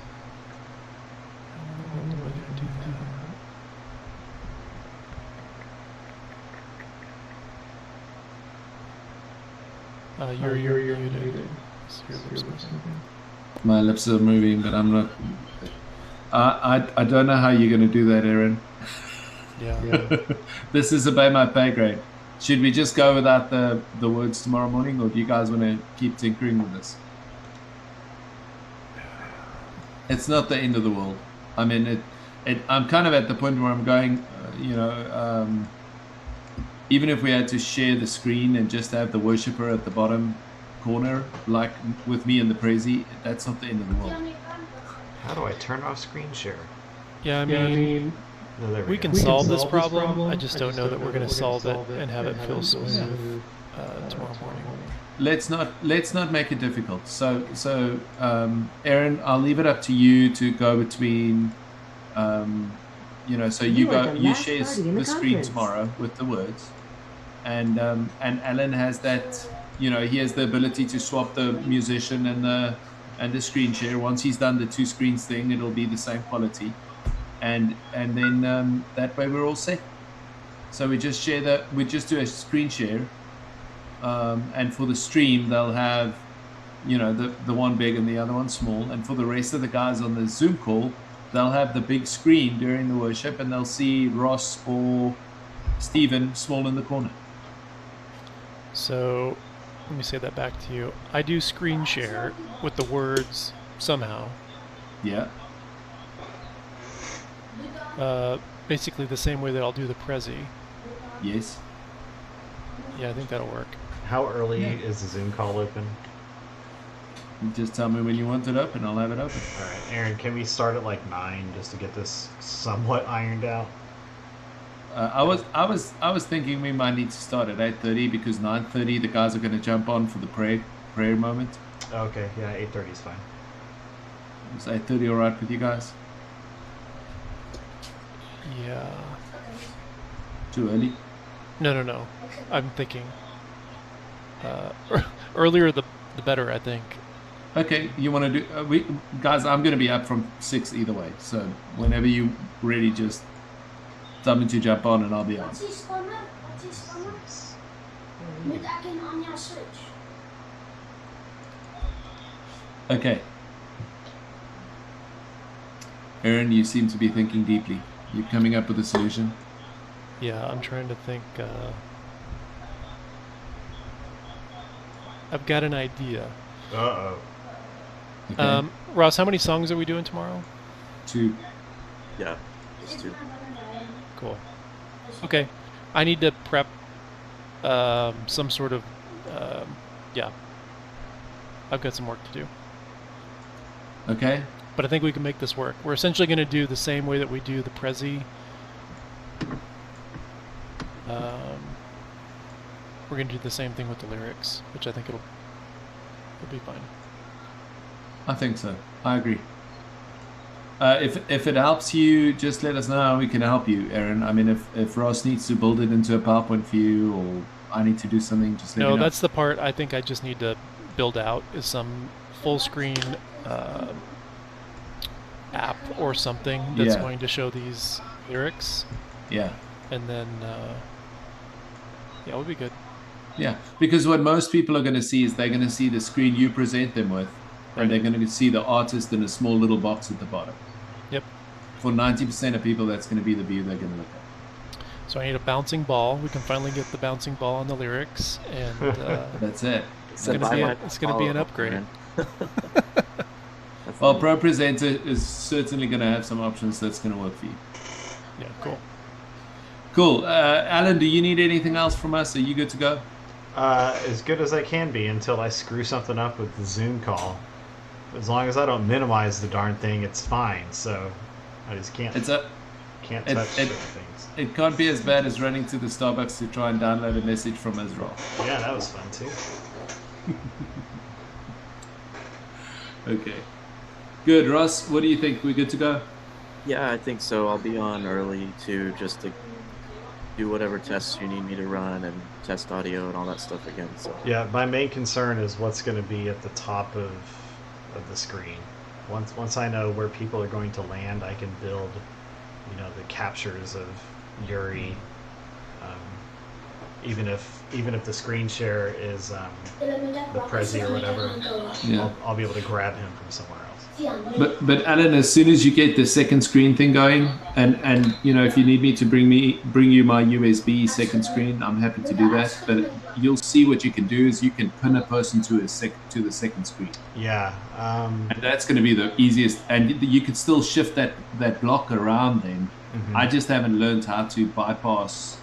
I don't know whether to do that. You're muted. So your lips are moving. My lips are moving, but I'm not. I don't know how you're going to do that, Aaron. Yeah. This is about my pay grade. Should we just go without the words tomorrow morning, or do you guys want to keep tinkering with this? It's not the end of the world. I mean, I'm kind of at the point where I'm going, even if we had to share the screen and just have the worshiper at the bottom corner, like with me and the Prezi, that's not the end of the world. How do I turn off screen share? Yeah, I mean, No, there we go. can solve this problem. I just don't know that we're going to solve it and have it feel smooth tomorrow morning. Let's not make it difficult. So Aaron, I'll leave it up to you to go between, so you You're go, the you last share party in the the screen conference. tomorrow with the words, and Alan has that, he has the ability to swap the musician and the screen share. Once he's done the two screens thing, it'll be the same quality, and then that way we're all set. So we just share that. We just do a screen share. And for the stream, they'll have, the one big and the other one small. And for the rest of the guys on the Zoom call, they'll have the big screen during the worship, and they'll see Ross or Stephen small in the corner. So, let me say that back to you. I do screen share with the words somehow. Yeah. Basically the same way that I'll do the Prezi. Yes. Yeah, I think that'll work. How early is the Zoom call open? You just tell me when you want it up, and I'll have it open. All right, Aaron, can we start at like 9 just to get this somewhat ironed out? I was thinking we might need to start at 8:30 because 9:30 the guys are going to jump on for the prayer moment. Okay, yeah, 8:30 is fine. Is 8:30 all right with you guys? Yeah. Too early? No. I'm thinking earlier the better, I think. Okay, you want to do... guys, I'm going to be up from 6 either way. So whenever you're ready, just tell me to jump on and I'll be on. Wat is spannen? Moet ek en Anja switch? Okay. Aaron, you seem to be thinking deeply. You're coming up with a solution? Yeah, I'm trying to think. I've got an idea. Uh-oh. Okay. Ross, how many songs are we doing tomorrow? 2. Yeah, just 2. Cool. Okay. I need to prep some sort of... I've got some work to do. Okay. But I think we can make this work. We're essentially going to do the same way that we do the Prezi We're gonna do the same thing with the lyrics, which I think it'll be fine. I think so. I agree. If it helps you, just let us know how we can help you, Aaron. I mean, if Ross needs to build it into a PowerPoint for you, or I need to do something, just let me No, know. that's the part I think I just need to build out, is some full screen app or something that's Yeah. going to show these lyrics. Yeah. And then, yeah, we'll be good. Yeah, because what most people are going to see is they're going to see the screen you present them with, and they're going to see the artist in a small little box at the bottom. Yep. For 90% of people, that's going to be the view they're going to look at. So I need a bouncing ball. We can finally get the bouncing ball on the lyrics, and That's it. it's gonna be an upgrade. Well, Pro Presenter is certainly going to have some options that's going to work for you. Yeah, cool. Cool. Alan, do you need anything else from us? Are you good to go? As good as I can be until I screw something up with the Zoom call. As long as I don't minimize the darn thing, it's fine. So I just can't can't touch certain things. It can't be as bad as running to the Starbucks to try and download a message from Israel. Yeah, that was fun too. Okay. Good. Ross, what do you think? We good to go? Yeah, I think so. I'll be on early too, just to do whatever tests you need me to run and test audio and all that stuff again. So Yeah, my main concern is what's going to be at the top of the screen. Once I know where people are going to land, I can build, the captures of Yuri. Even if the screen share is the Prezi or whatever, Yeah. I'll be able to grab him from somewhere else. But Alan, as soon as you get the second screen thing going, and if you need me to bring you my USB second screen, I'm happy to do that. But you'll see what you can do is you can pin a person to the second screen. Yeah. And that's going to be the easiest, and you could still shift that block around then. Mhm. I just haven't learned how to bypass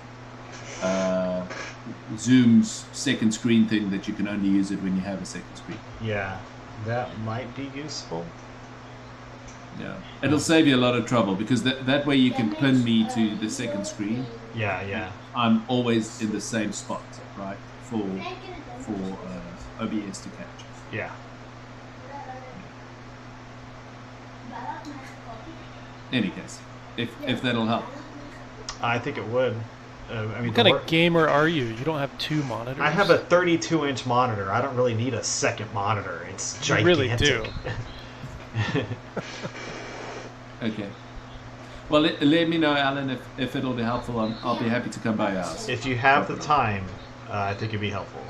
Zoom's second screen thing, that you can only use it when you have a second screen. Yeah, that might be useful. Yeah, it'll save you a lot of trouble, because that way you can pin me to the second screen. Yeah. I'm always in the same spot, right? For OBS to catch. Yeah. Any case, if that'll help. I think it would. What kind of gamer are you? You don't have two monitors? I have a 32-inch monitor. I don't really need a second monitor. It's You gigantic. really do. Okay. Well, let me know, Alan, if it'll be helpful. I'll be happy to come by your house. If you have the time, I think it'd be helpful.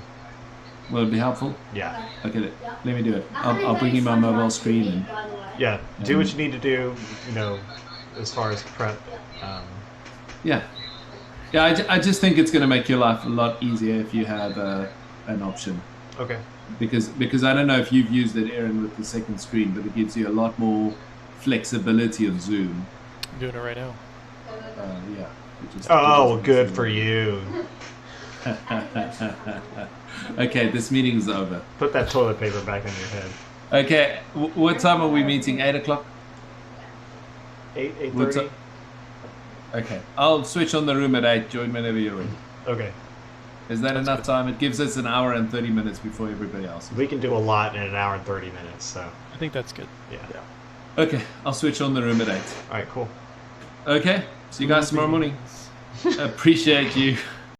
Will it be helpful? Yeah. Okay, let me do it. I'll bring you my mobile screen. And, Yeah. Do what you need to do. As far as prep. Yeah. I just think it's going to make your life a lot easier if you have an option. Okay. Because I don't know if you've used it, Aaron, with the second screen, but it gives you a lot more flexibility of Zoom. I'm doing it right now. Yeah. Oh, good for you. Okay, this meeting's over. Put that toilet paper back on your head. Okay, what time are we meeting? 8 o'clock? 8:30. Okay, I'll switch on the room at 8. Join whenever you're ready. Okay. Is that enough time? It gives us an hour and 30 minutes before everybody else. We can do a lot in an hour and 30 minutes, so. I think that's good. Yeah. Okay, I'll switch on the room at 8. All right, cool. Okay, see you guys tomorrow morning. Appreciate you.